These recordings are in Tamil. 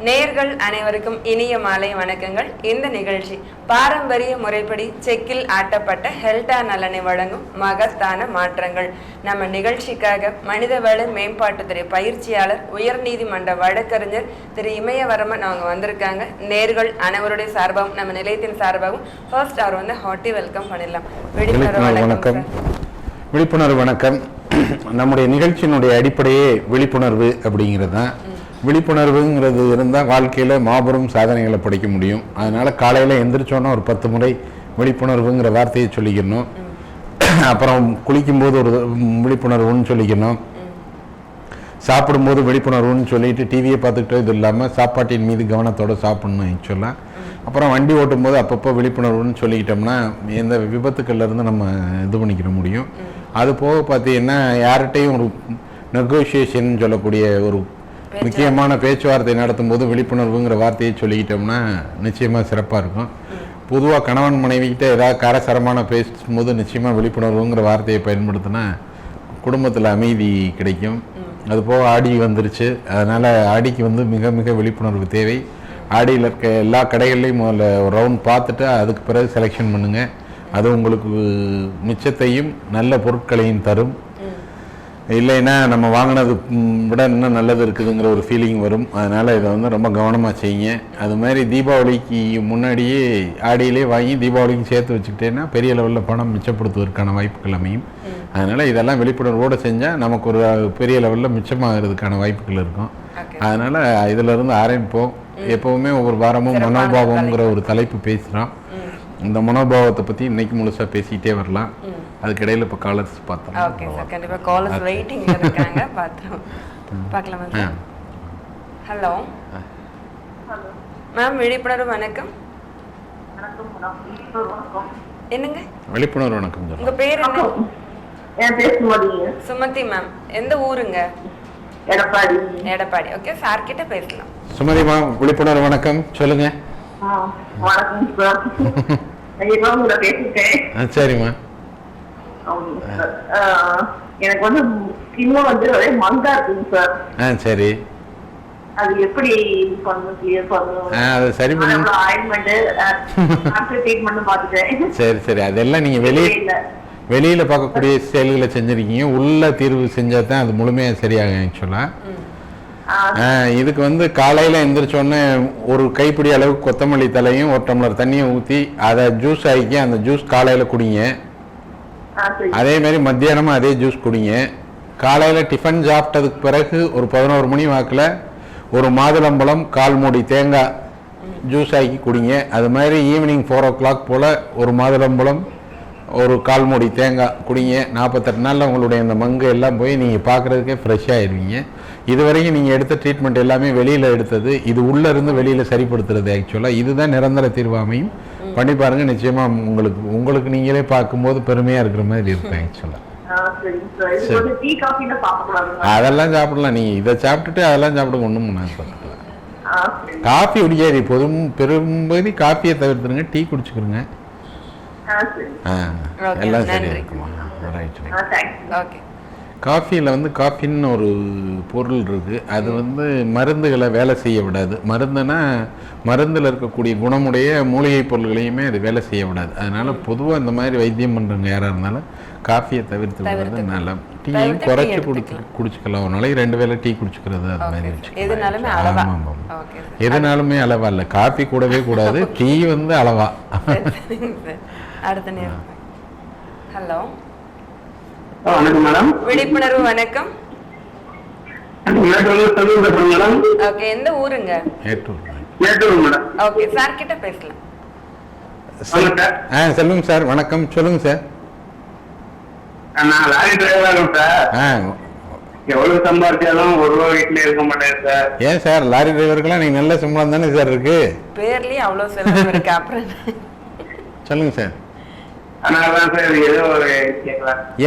நேயர்கள் அனைவருக்கும் இனிய மாலை வணக்கங்கள். இந்த நிகழ்ச்சி பாரம்பரிய முறைப்படி செக்கில் ஆட்டப்பட்ட ஹெல்டா நலனை வழங்கும் மகத்தான மாற்றங்கள். நம்ம நிகழ்ச்சிக்காக மனிதவள மேம்பாட்டுத்துறை பயிற்சியாளர், உயர்நீதிமன்ற வழக்கறிஞர் திரு இமயவரமன் அவங்க வந்திருக்காங்க. நேயர்கள் அனைவருடைய சார்பாகவும் நம்ம நிலையத்தின் சார்பாகவும் ஃபர்ஸ்ட் அவர் வந்து ஹார்ட்டி வெல்கம் பண்ணிடலாம். வணக்கம். விழிப்புணர்வு வணக்கம். நம்முடைய நிகழ்ச்சியினுடைய அடிப்படையே விழிப்புணர்வு அப்படிங்கிறது தான். விழிப்புணர்வுங்கிறது இருந்தால் வாழ்க்கையில் மாபெரும் சாதனைகளை படிக்க முடியும். அதனால் காலையில் எந்திரிச்சோன்னா ஒரு 10 முறை விழிப்புணர்வுங்கிற வார்த்தையை சொல்லிக்கணும். அப்புறம் குளிக்கும்போது ஒரு விழிப்புணர்வுன்னு சொல்லிக்கணும். சாப்பிடும்போது விழிப்புணர்வுன்னு சொல்லிட்டு டிவியை பார்த்துக்கிட்டோ இது இல்லாமல் சாப்பாட்டின் மீது கவனத்தோடு சாப்பிட்ணும் ஆக்சுவலாக. அப்புறம் வண்டி ஓட்டும்போது அப்பப்போ விழிப்புணர்வுன்னு சொல்லிக்கிட்டோம்னா எந்த விபத்துக்கள்லேருந்து நம்ம இது பண்ணிக்கிற முடியும். அது போக பார்த்தீங்கன்னா யார்கிட்டையும் ஒரு நெகோசியேஷன் சொல்லக்கூடிய ஒரு முக்கியமான பேச்சுவார்த்தை நடத்தும் போது விழிப்புணர்வுங்கிற வார்த்தையை சொல்லிக்கிட்டோம்னா நிச்சயமாக சிறப்பாக இருக்கும். பொதுவாக கணவன் மனைவிக்கிட்ட ஏதாவது காரசாரமான பேசும்போது நிச்சயமாக விழிப்புணர்வுங்கிற வார்த்தையை பயன்படுத்தினா குடும்பத்தில் அமைதி கிடைக்கும். அதுபோக ஆடி வந்துருச்சு, அதனால் ஆடிக்கு வந்து மிக மிக விழிப்புணர்வு தேவை. ஆடியில் இருக்க எல்லா கடைகள்லையும் முதல்ல ஒரு ரவுண்ட் பார்த்துட்டு அதுக்கு பிறகு செலெக்ஷன் பண்ணுங்கள். அது உங்களுக்கு மிச்சத்தையும் நல்ல பொருட்களையும் தரும். இல்லைன்னா நம்ம வாங்கினது விட இன்னும் நல்லது இருக்குதுங்கிற ஒரு ஃபீலிங் வரும். அதனால் இதை வந்து ரொம்ப கவனமாக செய்யுங்க. அது மாதிரி தீபாவளிக்கு முன்னாடியே ஆடியிலே வாங்கி தீபாவளிக்கு சேர்த்து வச்சுக்கிட்டேன்னா பெரிய லெவலில் பணம் மிச்சப்படுத்துவதற்கான வாய்ப்புகள் அமையும். அதனால் இதெல்லாம் விழிப்புணர்வோடு செஞ்சால் நமக்கு ஒரு பெரிய லெவலில் மிச்சமாகிறதுக்கான வாய்ப்புகள் இருக்கும். அதனால் இதிலிருந்து ஆரம்பிப்போம். எப்போவுமே ஒவ்வொரு வாரமும் மனோபாவம்ங்கிற ஒரு தலைப்பு பேசுகிறோம். இந்த மனோபாவத்தை பற்றி இன்னைக்கு முழுசாக பேசிக்கிட்டே வரலாம். அதுக்கிடையில் இப்போ காலர்ஸ் பார்த்தோம். ஓகே சார், கண்டிப்பாக காலர்ஸ் வெயிட்டிங்ல இருக்காங்க. பார்க்கலாமா சார்? ஹலோ மேம், விழிப்புணர்வு வணக்கம். என்னங்க விழிப்புணர்வு வணக்கம். உங்க பேர் என்ன? என் பேர் சுமதி. சுமதி மேம், எந்த ஊருங்க? எடப்பாடி. எடப்பாடி. ஓகே, சார் கிட்ட பேசலாம். சுமதி மேம், விழிப்புணர்வு வணக்கம், சொல்லுங்க. வணக்கம் சார். உங்களை பேசிட்டேன். சரிம்மா. எனக்கு வந்து ஸ்கின் வந்து ஒரே மங்கா இருக்குங்க சார். சரி, அது எப்படி பண்ணணும், கிளியர் பண்ணணும்? அது சரி பண்ணி ஆயின்மெண்ட் ட்ரீட்மெண்ட் பார்த்துட்டேன். சரி சரி, அதெல்லாம் நீங்கள் வெளியில் பார்க்கக்கூடிய செயல்களை செஞ்சுருக்கீங்க. உள்ள தீர்வு செஞ்சால் தான் அது முழுமையாக சரியாகும் ஆக்சுவலாக. இதுக்கு வந்து காலையில் எந்திரிச்சோடனே ஒரு கைப்பிடி அளவு கொத்தமல்லி தலையும் ஒரு டம்ளர் தண்ணியை ஊற்றி அதை ஜூஸ் ஆக்கி அந்த ஜூஸ் காலையில் குடிங்க. அதே மாதிரி மத்தியானமும் அதே ஜூஸ் குடிங்க. காலையில் டிஃபன் சாப்பிட்டதுக்கு பிறகு ஒரு 11 மணி வாக்கில் ஒரு மாதுளம்பழம் 1/4 மூடி தேங்காய் ஜூஸ் ஆக்கி குடிங்க. அது மாதிரி ஈவினிங் 4 o'clock போல் ஒரு மாதுளம்பழம் ஒரு 1/4 மூடி தேங்காய் குடிங்க. 48 நாளில் உங்களுடைய அந்த மங்கு எல்லாம் போய் நீங்கள் பார்க்குறதுக்கே ஃப்ரெஷ்ஷாக இருவீங்க. இது வரைக்கும் நீங்கள் எடுத்த ட்ரீட்மெண்ட் எல்லாமே வெளியில் எடுத்தது, இது உள்ளேருந்து வெளியில் சரிப்படுத்துறது ஆக்சுவலாக. இதுதான் நிரந்தர தீர்வாமையும். பண்ணி பாருங்க, நிச்சயமாக உங்களுக்கு நீங்களே பார்க்கும்போது பெருமையாக இருக்கிற மாதிரி இருக்கும் ஆக்சுவலாக. அதெல்லாம் சாப்பிடலாம். நீங்கள் இதை சாப்பிட்டுட்டு அதெல்லாம் சாப்பிடுங்க, ஒன்றும் பண்ணாது. காஃபி குடிக்காது, பெரும்பகுதி காஃபியை தவிர்த்துருங்க, டீ குடிச்சுக்கிறோங்க. எல்லாம் சரியா இருக்குமா? ரைட். காஃபியில் வந்து காஃபின்னு ஒரு பொருள் இருக்குது. அது வந்து மருந்துகளை வேலை செய்ய விடாது. மருந்தில் இருக்கக்கூடிய குணமுடைய மூலிகை பொருள்களையுமே அது வேலை செய்ய விடாது. அதனால் பொதுவாக இந்த மாதிரி வைத்தியம் பண்ணுறவங்க யாராக இருந்தாலும் காஃபியை தவிர்த்து விடுறது நல்லா. டீயும் குறைச்சி குடிச்சுக்கலாம். ஒரு நாளைக்கு 2 வேளை டீ குடிச்சுக்கிறது அது மாதிரி வச்சுக்கலாம். ஆமாம், எதுனாலுமே அளவா இல்லை. காஃபி கூடவே கூடாது, டீ வந்து அளவா. அடுத்த நேரம். ஹலோ, வணக்கம் மேடம். விழிப்புணர்வு வணக்கம். ஓகே, எந்த ஊருங்க? மேடம். ஓகே, சார் கிட்ட பேசலாம். சொல்லுங்க சார். வணக்கம், சொல்லுங்க சார். நான் லாரி டிரைவர் சார். எவ்வளவு சம்பாதிச்சாலும் ஒரு ரூபா வீட்டுல இருக்க மாட்டேன் சார். ஏன் சார், லாரி டிரைவருக்கெல்லாம் நீங்க நல்ல சம்பளம் தானே சார் இருக்கு? பேர்லயே அவ்வளவு செலவு இருக்கு. அப்புறம் சொல்லுங்க சார்.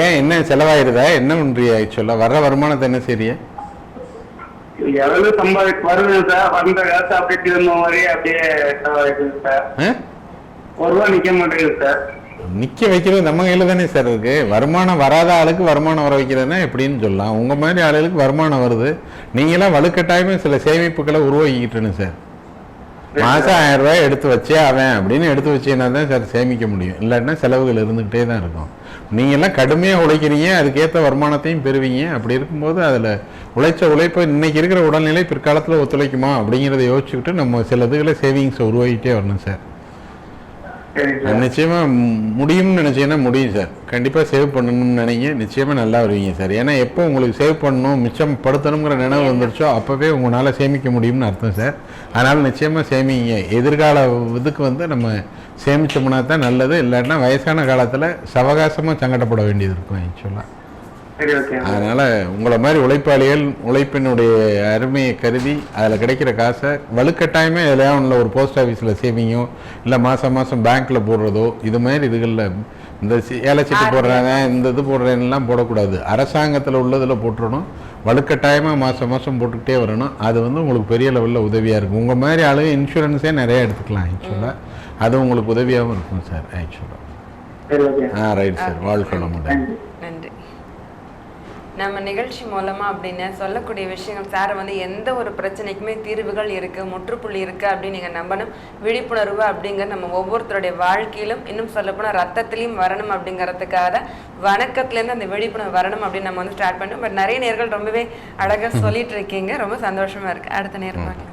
ஏன் என்ன செலவாயிருதா? என்ன பண்றியா? சொல்ல வர்ற வருமானத்தை என்ன செய்ய? எவ்வளவு வருது சார். வந்த காசு அப்படியே திரும்ப மாதிரி அப்படியே செலவாயிடுது சார். 1 ரூபா நிக்க மாட்டேங்குது சார். நிற்க வைக்கிறது நம்ம கையில் தானே சார் இருக்கு. வருமானம் வராத ஆளுக்கு வருமானம் வர வைக்கிறதுனா எப்படின்னு சொல்லலாம். உங்கள் மாதிரி ஆளுகளுக்கு வருமானம் வருது, நீங்களாம் வலுக்கட்டாயமே சில சேமிப்புகளை உருவாக்கிக்கிட்டுன்னு சார். மாதம் 1000 ரூபாய் எடுத்து வச்சே அவன் அப்படின்னு எடுத்து வச்சேன்னா தான் சார் சேமிக்க முடியும். இல்லாட்டினா செலவுகள் இருந்துக்கிட்டே தான் இருக்கும். நீங்கள்லாம் கடுமையாக உழைக்கிறீங்க, அதுக்கேற்ற வருமானத்தையும் பெறுவீங்க. அப்படி இருக்கும்போது அதில் உழைச்ச உழைப்பை இன்னைக்கு இருக்கிற உடல்நிலை பிற்காலத்தில் ஒத்துழைக்குமா அப்படிங்கிறத யோசிச்சுக்கிட்டு நம்ம சில இதுகளை சேவிங்ஸை உருவாக்கிட்டே வரணும் சார். நிச்சயமா முடியும்னு நினைச்சீங்கன்னா முடியும் சார். கண்டிப்பாக சேவ் பண்ணணும்னு நினைங்க, நிச்சயமாக நல்லா வருவீங்க சார். ஏன்னா எப்போ உங்களுக்கு சேவ் பண்ணணும் மிச்சம் படுத்தணுங்கிற நினைவு வந்துருச்சோ அப்போவே உங்களால் சேமிக்க முடியும்னு அர்த்தம் சார். அதனால் நிச்சயமாக சேமிங்க. எதிர்கால இதுக்கு நம்ம சேமிச்சோம்னா தான் நல்லது. இல்லாட்டினா வயசான காலத்தில் சவகாசமாக சங்கடப்பட வேண்டியது இருக்கும் ஆக்சுவலாக. அதனால் உங்களை மாதிரி உழைப்பாளிகள் உழைப்பினுடைய அருமையை கருதி அதில் கிடைக்கிற காசை வலுக்கட்டாயமே எதுலையா ஒன்றில் ஒரு போஸ்ட் ஆஃபீஸில் சேவிங்கோ இல்லை மாதம் மாதம் பேங்க்கில் போடுறதோ இது மாதிரி இதுகளில் இந்த ஏழை சீட்டு போடுறாங்க இந்த இது போடுறேன்னெலாம் போடக்கூடாது. அரசாங்கத்தில் உள்ளதில் போட்டுடணும். வலுக்கட்டாயமாக மாதம் மாதம் போட்டுக்கிட்டே வரணும். அது உங்களுக்கு பெரிய லெவலில் உதவியாக இருக்கும். உங்கள் மாதிரி ஆளுங்க இன்சூரன்ஸே நிறையா எடுத்துக்கலாம் ஆக்சுவலாக. அது உங்களுக்கு உதவியாகவும் இருக்கும் சார் ஆக்சுவலாக. Right sir. வாழ்க்கணும். நன்றி. நம்ம நிகழ்ச்சி மூலமாக அப்படின்னு சொல்லக்கூடிய விஷயங்கள் சார் எந்த ஒரு பிரச்சனைக்குமே தீர்வுகள் இருக்குது, முற்றுப்புள்ளி இருக்குது அப்படின்னு நீங்கள் நம்பணும். விழிப்புணர்வு அப்படிங்கிறது நம்ம ஒவ்வொருத்தருடைய வாழ்க்கையிலும் இன்னும் சொல்லப்போனால் ரத்தத்திலையும் வரணும் அப்படிங்கிறதுக்காக வணக்கத்துலேருந்து அந்த விழிப்புணர்வு வரணும் அப்படின்னு நம்ம ஸ்டார்ட் பண்ணோம். பட் நிறைய நேர்கள் ரொம்பவே அழகாக சொல்லிட்டு இருக்கீங்க, ரொம்ப சந்தோஷமாக இருக்குது. அடுத்த நேரம்.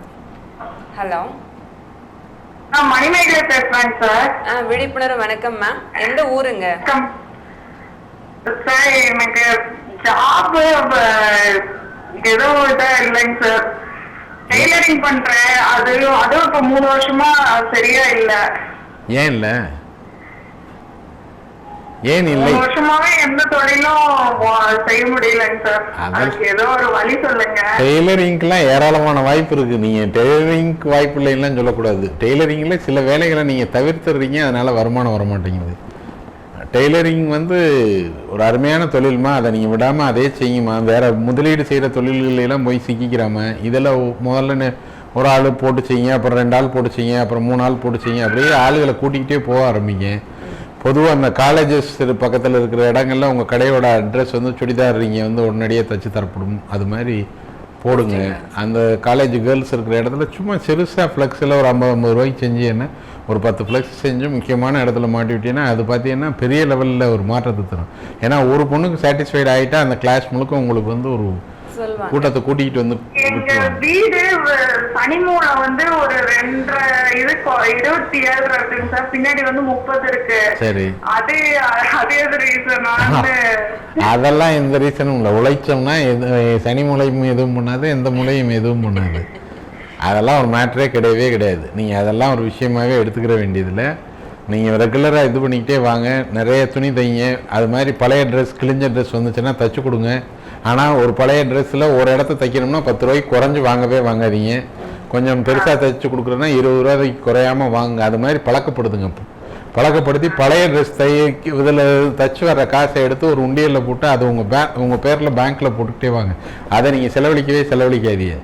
ஹலோ, மணிமேகலை பேசுறேன் சார். விழிப்புணர்வு வணக்கம் மேம். எந்த ஊருங்க சார்? எனக்கு ஜாப் ஏதோ இதா இல்லைங்க சார். டெய்லரிங் பண்றேன், அதுவும் இப்ப 3 வருஷமா சரியா இல்ல. ஏன் இல்ல? ஏன் இல்லை? 3 வருஷமாவே எந்த தொழிலும் செய்ய முடியலங்க சார். அதுக்கு ஏதோ ஒரு வழி சொல்லுங்க. டெய்லரிங்க்குலாம் ஏராளமான வாய்ப்பு இருக்கு. நீங்க டெய்லரிங்க்கு வாய்ப்பு இல்லைன்னு சொல்லக்கூடாது. டெய்லரிங்ல சில வேலைகளை நீங்க தவிர்த்துறீங்க, அதனால வருமானம் வர மாட்டேங்குது. டெய்லரிங் ஒரு அருமையான தொழில்மா, அதை நீங்கள் விடாமல் அதே செய்யுமா. வேறு முதலீடு செய்கிற தொழில்களெல்லாம் போய் சிக்கிக்கிறாம இதில் முதல்ல ஒரு ஆள் போட்டு செய்யுங்க, அப்புறம் 2 ஆள் போட்டு செய்யுங்க, அப்புறம் 3 ஆள் போட்டு செய்யுங்க. அப்படியே ஆளுகளை கூட்டிக்கிட்டே போக ஆரம்பிங்க. பொதுவாக அந்த காலேஜஸ் பக்கத்தில் இருக்கிற இடங்கள்ல உங்கள் கடையோட அட்ரஸ் சுடிதார் நீங்கள் உடனடியாக தச்சு தரப்படும். அது மாதிரி போடுங்க. அந்த காலேஜ் கேர்ள்ஸ் இருக்கிற இடத்துல சும்மா சிறுசாக ஃப்ளெக்ஸில் ஒரு 50 ரூபாய்க்கு செஞ்சு என்ன ஒரு 10 ஃப்ளெக்ஸ் செஞ்சு முக்கியமான இடத்துல மாட்டிவிட்டீங்கன்னா அது பார்த்தீங்கன்னா பெரிய லெவலில் ஒரு மாற்றத்தை தரும். ஏன்னா ஒரு பொண்ணுக்கு சாட்டிஸ்ஃபைட் ஆகிட்டா அந்த கிளாஸ் முழுக்க உங்களுக்கு ஒரு கூட்டத்தை கூட்டிகிட்டு எங்க வீடு சனிமூலை ஒரு 27 இருக்குங்க சார். பின்னாடி 30 இருக்கு. சரி, அதே ரீசன். அதெல்லாம் எந்த ரீசனும் இல்லை. உழைச்சோம்னா சனி மூலையும் எதுவும் பண்ணாது, எந்த மூலையும் எதுவும் பண்ணாது. அதெல்லாம் ஒரு மேட்டரே கிடையவே கிடையாது. நீங்கள் அதெல்லாம் ஒரு விஷயமாகவே எடுத்துக்கிற வேண்டியதில்லை. நீங்கள் ரெகுலராக இது பண்ணிக்கிட்டே வாங்க. நிறைய துணி தைங்க. அது மாதிரி பழைய ட்ரெஸ் கிழிஞ்ச ட்ரெஸ் வந்துச்சுன்னா தைச்சி கொடுங்க. ஆனால் ஒரு பழைய ட்ரெஸ்ஸில் ஒரு இடத்த தைக்கணும்னா 10 ரூபாய்க்கு குறைஞ்சி வாங்கவே வாங்காதீங்க. கொஞ்சம் பெருசாக தைச்சி கொடுக்குறேன்னா 20 ரூபாய்க்கு குறையாமல் வாங்க. அது மாதிரி பழக்கப்படுத்துங்க. பழக்கப்படுத்தி பழைய ட்ரெஸ் இதில் தைச்சி வர்ற காசை எடுத்து ஒரு உண்டியலில் போட்டு அது உங்கள் பேரில் பேங்க்கில் போட்டுக்கிட்டே வாங்க. அதை நீங்கள் செலவழிக்காதீங்க.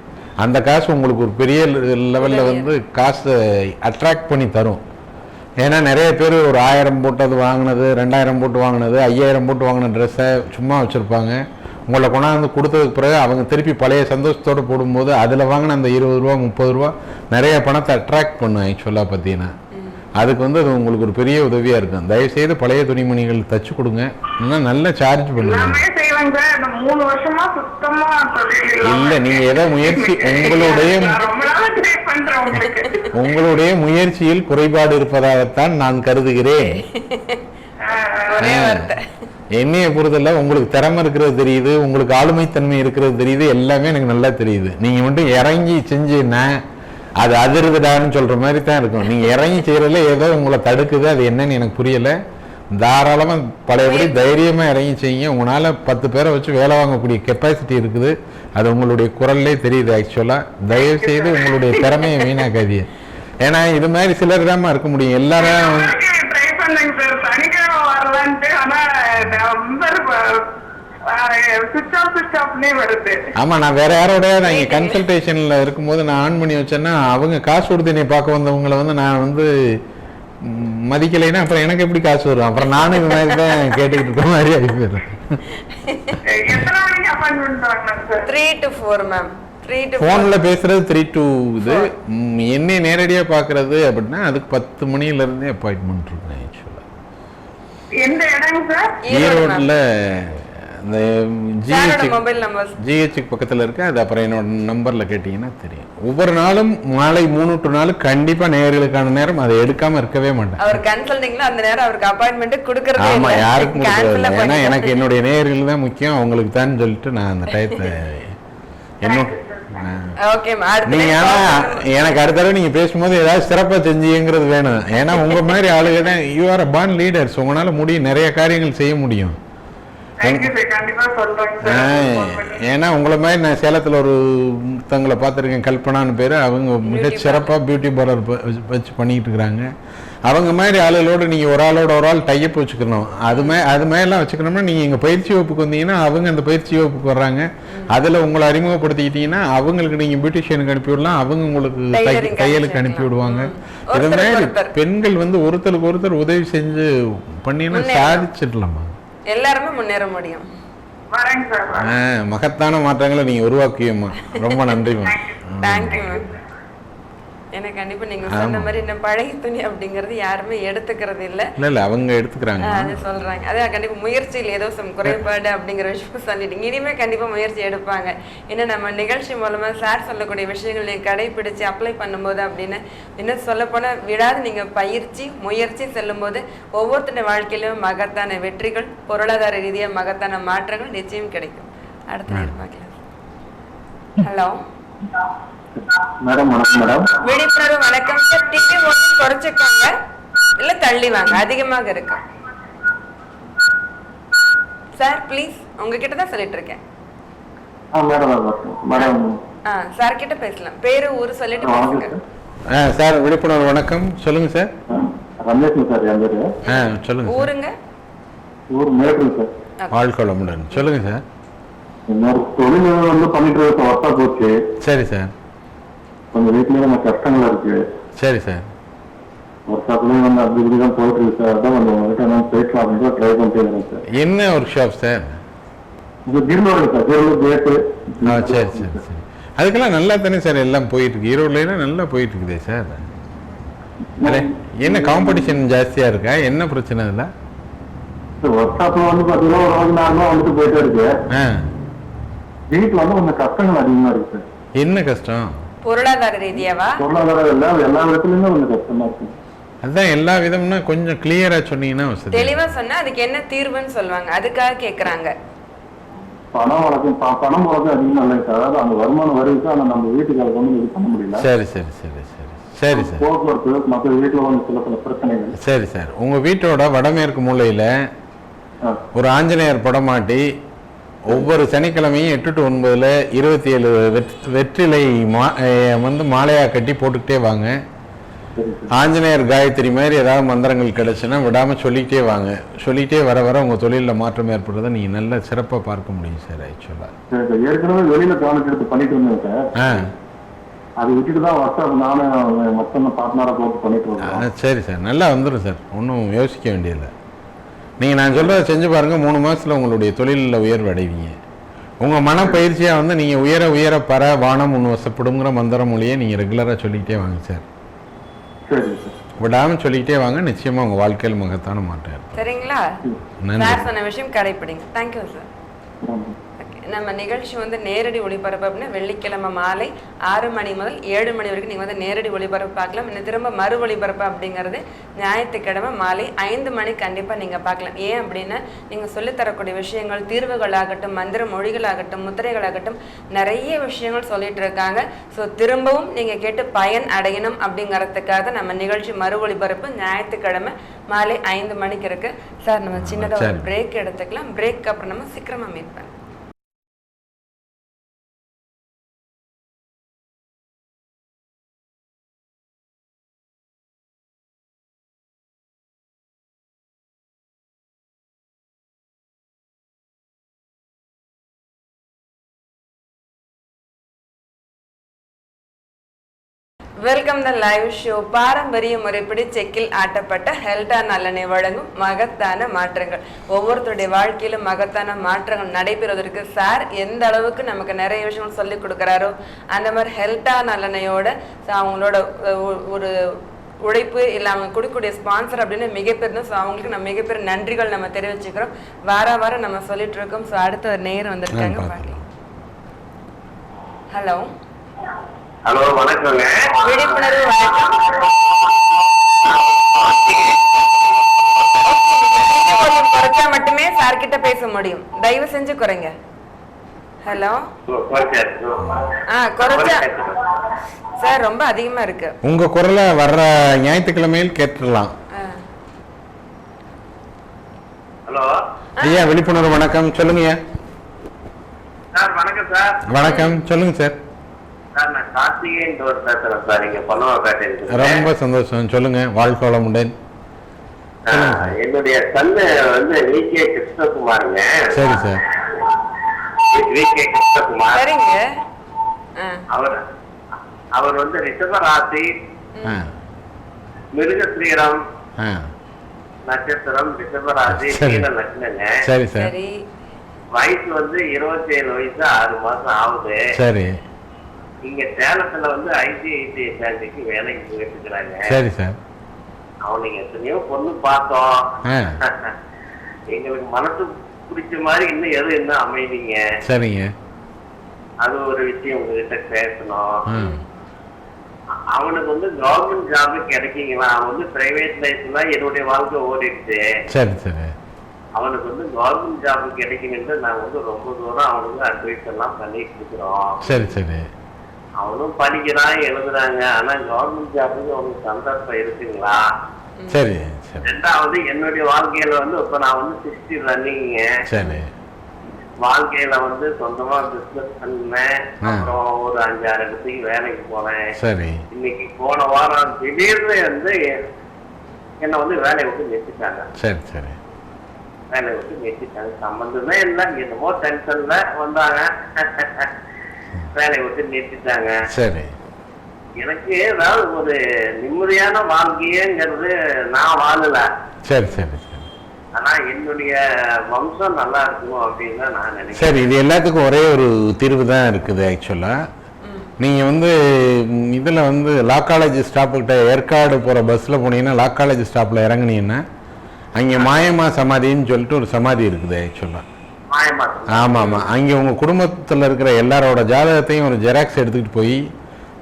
அந்த காசு உங்களுக்கு ஒரு பெரிய லெவலில் காசை அட்ராக்ட் பண்ணி தரும். ஏன்னா நிறைய பேர் ஒரு 1000 போட்டு அது வாங்கினது, 2000 போட்டு வாங்கினது, 5000 போட்டு வாங்கின ட்ரெஸ்ஸை சும்மா வச்சுருப்பாங்க. உங்களை கொண்டாந்து கொடுத்ததுக்கு பிறகு அவங்க திருப்பி பழைய சந்தோஷத்தோடு போடும்போது அதில் வாங்கின அந்த 20 ரூபா 30 ரூபா நிறைய பணத்தை அட்ராக்ட் பண்ணும் ஆக்சுவலாக பார்த்தீங்கன்னா. அதுக்கு அது உங்களுக்கு ஒரு பெரிய உதவியாக இருக்கும். தயவுசெய்து பழைய துணிமணிகள் தச்சு கொடுங்க. இன்னும் நல்ல சார்ஜ் பண்ணுங்க. இல்லை, நீங்கள் ஏதோ முயற்சி உங்களுடைய முயற்சியில் குறைபாடு இருப்பதாகத்தான் நான் கருதுகிறேன். என்னைய பொறுத்தல உங்களுக்கு திறமை இருக்கிறது தெரியுது, உங்களுக்கு ஆளுமைத்தன்மை இருக்கிறது தெரியுது, எல்லாமே எனக்கு நல்லா தெரியுது. நீங்கள் மட்டும் இறங்கி செஞ்சீங்கன்னா அது அதிர்வுதான்னு சொல்கிற மாதிரி தான் இருக்கும். நீங்கள் இறங்கி செய்கிறதுல ஏதோ உங்களை தடுக்குது, அது என்னன்னு எனக்கு புரியலை. தாராளமாக பழையபடி தைரியமாக இறங்கி செய்யுங்க. உங்களால் 10 பேரை வச்சு வேலை வாங்கக்கூடிய கெப்பாசிட்டி இருக்குது. அது உங்களுடைய குரல்லே தெரியுது ஆக்சுவலாக. தயவுசெய்து உங்களுடைய திறமையை வீணாக்காதீங்க. ஏன்னா இது மாதிரி சிலர் தான் இருக்க முடியும். எல்லாரும் ஆமா, நான் வேற யாரோட நான் இங்க கன்சல்டேஷன்ல இருக்கும்போது நான் ஆன் பண்ணி வச்சேன்னா அவங்க காசு கொடுத்து என்னை பார்க்க வந்தவங்களை நான் மதிக்கலைன்னா அப்புறம் எனக்கு எப்படி காசு வரும்? அப்புறம் நானும் இந்த மாதிரி தான் கேட்டுக்கிட்டு இருக்க மாதிரி ஆகி போயிடும். எத்தனை மணிக்கு அப்பாயின்மெண்ட் வாங்கலாம் சார்? 3 to 4 ma'am. 3 to 4. ஃபோனில் பேசுறது 3 to இது. என்னை நேரடியாக பார்க்குறது அப்படின்னா அதுக்கு 10 மணிலேருந்தே அப்பாயின்மெண்ட் இருக்கும் ஆக்சுவலாக. எந்த இடங்க சார்? ஈரோட்டில் இந்த மொபைல் நம்பர் ஜிஹெச்சுக்கு பக்கத்தில் இருக்கு. அது அப்புறம் என்னோட நம்பரில் கேட்டிங்கன்னா தெரியும். ஒவ்வொரு நாளும் மாலை 3 to 4 கண்டிப்பாக நேயர்களுக்கான நேரம். அதை எடுக்காமல் இருக்கவே மாட்டேன். அவர் கன்சல்டிங்ல அந்த நேரம் அவருக்கு அப்பாயின்மெண்ட் கொடுக்கறதே இல்ல. ஆமா, யாருக்கும் கொடுக்கறது இல்லை. ஏன்னா எனக்கு என்னுடைய நேயர்கள் தான் முக்கியம், அவங்களுக்கு தான் சொல்லிட்டு நான் அந்த டயத்தை என்ன ஓகே நீங்க. ஆனா எனக்கு அடுத்த தடவை நீங்க பேசும்போது ஏதாவது சிறப்பா செஞ்சீங்கிறது வேணும். ஏன்னா உங்க மாதிரி ஆளுங்க தான் யூ ஆர் பார்ன் லீடர்ஸ். உங்களால முடியும், நிறைய காரியங்கள் செய்ய முடியும். ஏன்னா உங்களை மாதிரி நான் சேலத்தில் ஒருத்தங்களை பார்த்துருக்கேன், கல்பனான்னு பேர். அவங்க மிக சிறப்பாக பியூட்டி பார்லர் வச்சு பண்ணிக்கிட்டு இருக்கிறாங்க. அவங்க மாதிரி ஆளுகளோடு நீங்கள் ஒரு ஆளோட ஒரு ஆள் டைப் வச்சுக்கணும். அது மாதிரிலாம் வச்சுக்கணும்னா நீங்கள் எங்கள் பயிற்சி வகுப்புக்கு வந்தீங்கன்னா அவங்க அந்த பயிற்சி வகுப்புக்கு வர்றாங்க. அதில் உங்களை அறிமுகப்படுத்திக்கிட்டீங்கன்னா அவங்களுக்கு நீங்கள் பியூட்டிஷியனுக்கு அனுப்பிவிடலாம், அவங்க உங்களுக்கு தையலுக்கு அனுப்பி விடுவாங்க. இது மாதிரி பெண்கள் ஒருத்தருக்கு ஒருத்தர் உதவி செஞ்சு பண்ணினா சாதிச்சிடலாமா? எல்லாருமே முன்னேற முடியும். மகத்தான மாற்றங்களை நீங்க உருவாக்குவீங்கம்மா. ரொம்ப நன்றிம்மா. Thank you ma'am. எனக்கு கண்டிப்பா நீங்க சொன்ன மாதிரி இந்த பழைய துணி அப்படிங்கறது யாருமே எடுத்துக்கிறது இல்ல. அவங்க எடுத்துக்கிறாங்க, அது சொல்றாங்க. அதான் கண்டிப்பா முயற்சியில் ஏதோ குறைபாடு அப்படிங்கிற விஷயம் சொல்லிட்டீங்க. இனிமே கண்டிப்பா முயற்சி எடுப்பாங்க. ஏன்னா நம்ம நிகழ்ச்சி மூலமா சார் சொல்லக்கூடிய விஷயங்கள் நீங்க கடைபிடிச்சு அப்ளை பண்ணும்போது அப்படின்னு என்ன சொல்ல போனா விடாது நீங்க முயற்சி செல்லும் போது ஒவ்வொருத்தருடைய வாழ்க்கையிலும் மகத்தான வெற்றிகள், பொருளாதார ரீதியா மகத்தான மாற்றங்கள் நிச்சயம் கிடைக்கும். அடுத்த நேரம் பார்க்கலாம். Hello madam. வணக்கம் மேடம். விழிப்புணர்வு வணக்கம் சார். டிவி வால்யூம் குறைச்சுக்கோங்க, இல்ல தள்ளி வாங்க, அதிகமாக இருக்கு சார். ப்ளீஸ், உங்ககிட்ட தான் சொல்லிட்டு இருக்கேன். சார் கிட்ட பேசலாம். பேரு ஊரு சொல்லிட்டு பேசுங்க. சார் விழிப்புணர்வு வணக்கம். சொல்லுங்க சார். ரமேஷ் சார். என் பேரு. சொல்லுங்க. ஊருங்க? ஊர் மேட்டூர் சார். வாழ்க்கோளமுடன். சொல்லுங்க சார். என்னோட தொழில் பண்ணிட்டு இருக்க ஒர்க்கா போச்சு. சரி சார். கொஞ்சம் வீட்லயே நம்ம கஷ்டங்களா இருக்கு. சரி சார். ஒர்க்ஷாப்லயும் அப்படி இப்படிதான் போயிட்டு இருக்கு சார். அதான் கொஞ்சம் உங்ககிட்ட நான் பேசலாம் அப்படின்னு ட்ரை பண்ணிட்டு இருக்கேன் சார். என்ன ஒர்க் ஷாப் சார்? இது திருநூறு சார். திருநூறு கேட்டு. சரி சரி சரி. அதுக்கெல்லாம் நல்லா தானே சார் எல்லாம் போயிட்டு இருக்கு. ஈரோடுலாம் நல்லா போயிட்டு இருக்குதே சார். என்ன காம்படிஷன் ஜாஸ்தியா இருக்கா? என்ன பிரச்சனை இல்லை? ஒர்க்ஷாப்ல பாத்தீங்கன்னா ஒரு 4 நாள் வந்துட்டு போயிட்டே இருக்கு. வீட்டுல கொஞ்சம் கஷ்டங்கள் அதிகமா இருக்கு சார். என்ன கஷ்டம்? பொருளாதார ரீதியாவா? பொருளாதாரம் எல்லா விதத்துலயுமே கொஞ்சம் கஷ்டமா இருக்கு. அதான் எல்லா விதம்னா கொஞ்சம் கிளியரா சொன்னீங்கன்னா தெளிவா சொன்னா அதுக்கு என்ன தீர்வுன்னு சொல்லுவாங்க. அதுக்காக கேக்குறாங்க. பணம் வழக்கம் அதிகமா இல்லை சார். அதாவது அந்த வருமானம் வருது, ஆனா நம்ம வீட்டுக்கு அதை கொண்டு இது பண்ண முடியல. சரி சரி சரி சரி சரி சார். போக்குவரத்து மற்ற வீட்டுல கொஞ்சம் சில பிரச்சனைகள். சரி சார். உங்க வீட்டோட வடமேற்கு மூலையில ஒரு ஆஞ்சநேயர் படம் மாட்டி ஒவ்வொரு சனிக்கிழமையும் 8 to 9 27 வெற்றிலை மாலையா கட்டி போட்டுக்கிட்டே வாங்க. ஆஞ்சநேயர் காயத்ரி மாதிரி ஏதாவது மந்திரங்கள் கிடைச்சுன்னா விடாம சொல்லிக்கிட்டே வாங்க. சொல்லிக்கிட்டே வர வர உங்க தொழிலில் மாற்றம் ஏற்படுறதை நீங்க நல்ல சிறப்பா பார்க்க முடியும் சார். ஆக்சுவலா ஏற்கனவே வெளியில கவனம் எடுத்து பண்ணிட்டு இருந்தேன் சார். அது விட்டுட்டு தான் வாட்ஸ்அப் நானும் மொத்தம் பார்ட்னரா போட்டு பண்ணிட்டு இருக்கேன். சரி சார், நல்லா வந்துடும் சார். ஒன்றும் யோசிக்க வேண்டியதில்லை. நீங்கள் நான் சொல்கிறத செஞ்சு பாருங்கள். 3 மாதத்தில் உங்களுடைய தொழிலில் உயர்வு அடைவீங்க. உங்கள் மனப்பயிற்சியாக நீங்கள் உயர பர வானம் முன் வசப்படுங்கிற மந்திர மொழியை நீங்கள் ரெகுலராக சொல்லிக்கிட்டே வாங்க சார். விடாமல் சொல்லிக்கிட்டே வாங்க. நிச்சயமாக உங்கள் வாழ்க்கையில் மகத்தான மாற்றம் இருக்கும். சரிங்களா? சார் சொன்ன விஷயம் கடைப்பிடிங்க. Thank you sir. நம்ம நிகழ்ச்சி நேரடி ஒளிபரப்பு அப்படின்னா வெள்ளிக்கிழமை மாலை 6 மணி முதல் 7 மணி வரைக்கும் நீங்கள் நேரடி ஒளிபரப்பு பார்க்கலாம். இன்னும் திரும்ப மறு ஒளிபரப்பு அப்படிங்கிறது ஞாயிற்றுக்கிழமை மாலை 5 மணி கண்டிப்பாக நீங்கள் பார்க்கலாம். ஏன் அப்படின்னா நீங்கள் சொல்லித்தரக்கூடிய விஷயங்கள், தீர்வுகளாகட்டும், மந்திர மொழிகளாகட்டும், முத்திரைகளாகட்டும், நிறைய விஷயங்கள் சொல்லிட்டு இருக்காங்க. ஸோ திரும்பவும் நீங்கள் கேட்டு பயன் அடையணும் அப்படிங்கிறதுக்காக நம்ம நிகழ்ச்சி மறு ஒளிபரப்பு ஞாயிற்றுக்கிழமை மாலை 5 மணிக்கு இருக்கு சார். நம்ம சின்னதாக ஒரு பிரேக் எடுத்துக்கலாம். பிரேக் அப்புறம் நம்ம சீக்கிரமாக மீட் பண்ணலாம். Welcome the live show. பாரம்பரிய முறைப்படி செக்கில் ஆட்டப்பட்ட ஹெல்டா நல்லெண்ணெய் வழங்கும் மகத்தான மாற்றங்கள். ஒவ்வொருத்தருடைய வாழ்க்கையிலும் மகத்தான மாற்றங்கள் நடைபெறுவதற்கு சார் எந்த அளவுக்கு நமக்கு நிறைய விஷயங்கள் சொல்லி கொடுக்குறாரோ அந்த மாதிரி ஹெல்டா நல்லெண்ணெயோட அவங்களோட ஒரு உழைப்பு இல்லை அவங்க கொடுக்கக்கூடிய ஸ்பான்சர் அப்படின்னு மிகப்பெரிய. ஸோ அவங்களுக்கு நம்ம மிகப்பெரிய நன்றிகள் நம்ம தெரிவிச்சுக்கிறோம். வாரம் நம்ம சொல்லிட்டு இருக்கோம். ஸோ அடுத்த ஒரு நேரம் வந்திருக்காங்க, பார்க்கலாம். ஹலோ ஹலோ, வணக்கங்க. விழிப்புணர்வு வணக்கம். குறைச்சா மட்டுமே சார் கிட்ட பேச முடியும், தயவு செஞ்சு குறைங்க. ஹலோ, குறைச்சா சார் ரொம்ப அதிகமா இருக்கு. உங்க குரலை வர்ற ஞாயிற்றுக்கிழமையில் கேட்டுடலாம். ஹலோ ஐயா, விழிப்புணர்வு வணக்கம், சொல்லுங்க. சார் வணக்கம் சார். வணக்கம், சொல்லுங்க சார். சார் நான் கார்த்திகேயன் பேசுறேன் சார். இங்க பல்லவாப்பேட்டை. ரொம்ப சந்தோஷம், சொல்லுங்க. வாழ்க்கை வளமுடன். என்னுடைய சன்னு வந்து விகே கிருஷ்ணகுமாருங்க. சரி சார். விகே கிருஷ்ணகுமார். சரிங்க. அவர் வந்து ரிஷபராசி, மிருகஸ்ரீரம் நட்சத்திரம், ரிஷபராசி, லட்சணங்க. சரி சார். வயசு வந்து 27 வயசு 6 மாசம் ஆகுது. சரி. இங்க சேலத்துல வந்து ஐசிஐசிஐ பேங்க்கு வேலைக்கு போயிட்டு இருக்கிறாங்க. சரி சார். அவனுங்க எத்தனையோ பொண்ணு பார்த்தோம். எங்களுக்கு மனசு பிடிச்ச மாதிரி இன்னும் எதுவும் இன்னும் அமைதிங்க. சரிங்க. அது ஒரு விஷயம் உங்ககிட்ட பேசணும். அவனுக்கு வந்து கவர்மெண்ட் ஜாப் கிடைக்குங்களா? அவன் வந்து பிரைவேட் லைஃப்ல என்னுடைய வாழ்க்கை ஓடிடுச்சு. சரி சரி. அவனுக்கு வந்து கவர்மெண்ட் ஜாப் கிடைக்குன்னு நாங்க வந்து ரொம்ப தூரம் அவனுக்கு அட்வைஸ் எல்லாம் பண்ணிட்டு இருக்கிறோம். சரி சரி. அவனும் படிக்கிறான், எழுதுறாங்க. ஆனா கவர்மெண்ட் ஜாபுக்கு அவனுக்கு சந்தர்ப்பம் இருக்குங்களா? சரி சரி. ரெண்டாவது, என்னுடைய வாழ்க்கையில வந்து இப்ப நான் வந்து 60 ரன்னிங்க. சரி. வாழ்க்கையில வந்து சொந்தமா பிசினஸ் பண்ணேன். அப்புறம் ஒரு 5-6 இடத்துக்கு வேலைக்கு போனேன். சரி. இன்னைக்கு போன வாரம் திடீர்னு வந்து என்ன வந்து வேலையை விட்டு நிறுத்திட்டாங்க. சரி சரி. வேலையை விட்டு நிறுத்திட்டாங்க. சம்பந்தமே இல்லை, என்னமோ டென்ஷன்ல வந்தாங்க. வேலையை விட்டு நிறுத்திட்டாங்க. சரி. எனக்கு ஏதாவது ஒரு நிம்மதியான வாழ்க்கையேங்கிறது நான் வாழல. சரி சரி சரி. ஆனா என்னுடைய வம்சம் நல்லா இருக்கணும் அப்படின்னு தான் நான் நினைக்கிறேன். சரி, இது எல்லாத்துக்கும் ஒரே ஒரு தீர்வு தான் இருக்குது. ஆக்சுவலாக நீங்கள் வந்து இதில் வந்து லா காலேஜ் ஸ்டாப்புக்கிட்ட ஏற்காடு போகிற பஸ்ஸில் போனீங்கன்னா லா காலேஜ் ஸ்டாப்பில் இறங்குனீங்கன்னா அங்கே மாயமா சமாதின்னு சொல்லிட்டு ஒரு சமாதி இருக்குது. ஆக்சுவலாக ஆமாம் ஆமாம். அங்கே உங்கள் குடும்பத்தில் இருக்கிற எல்லாரோட ஜாதகத்தையும் ஒரு ஜெராக்ஸ் எடுத்துக்கிட்டு போய்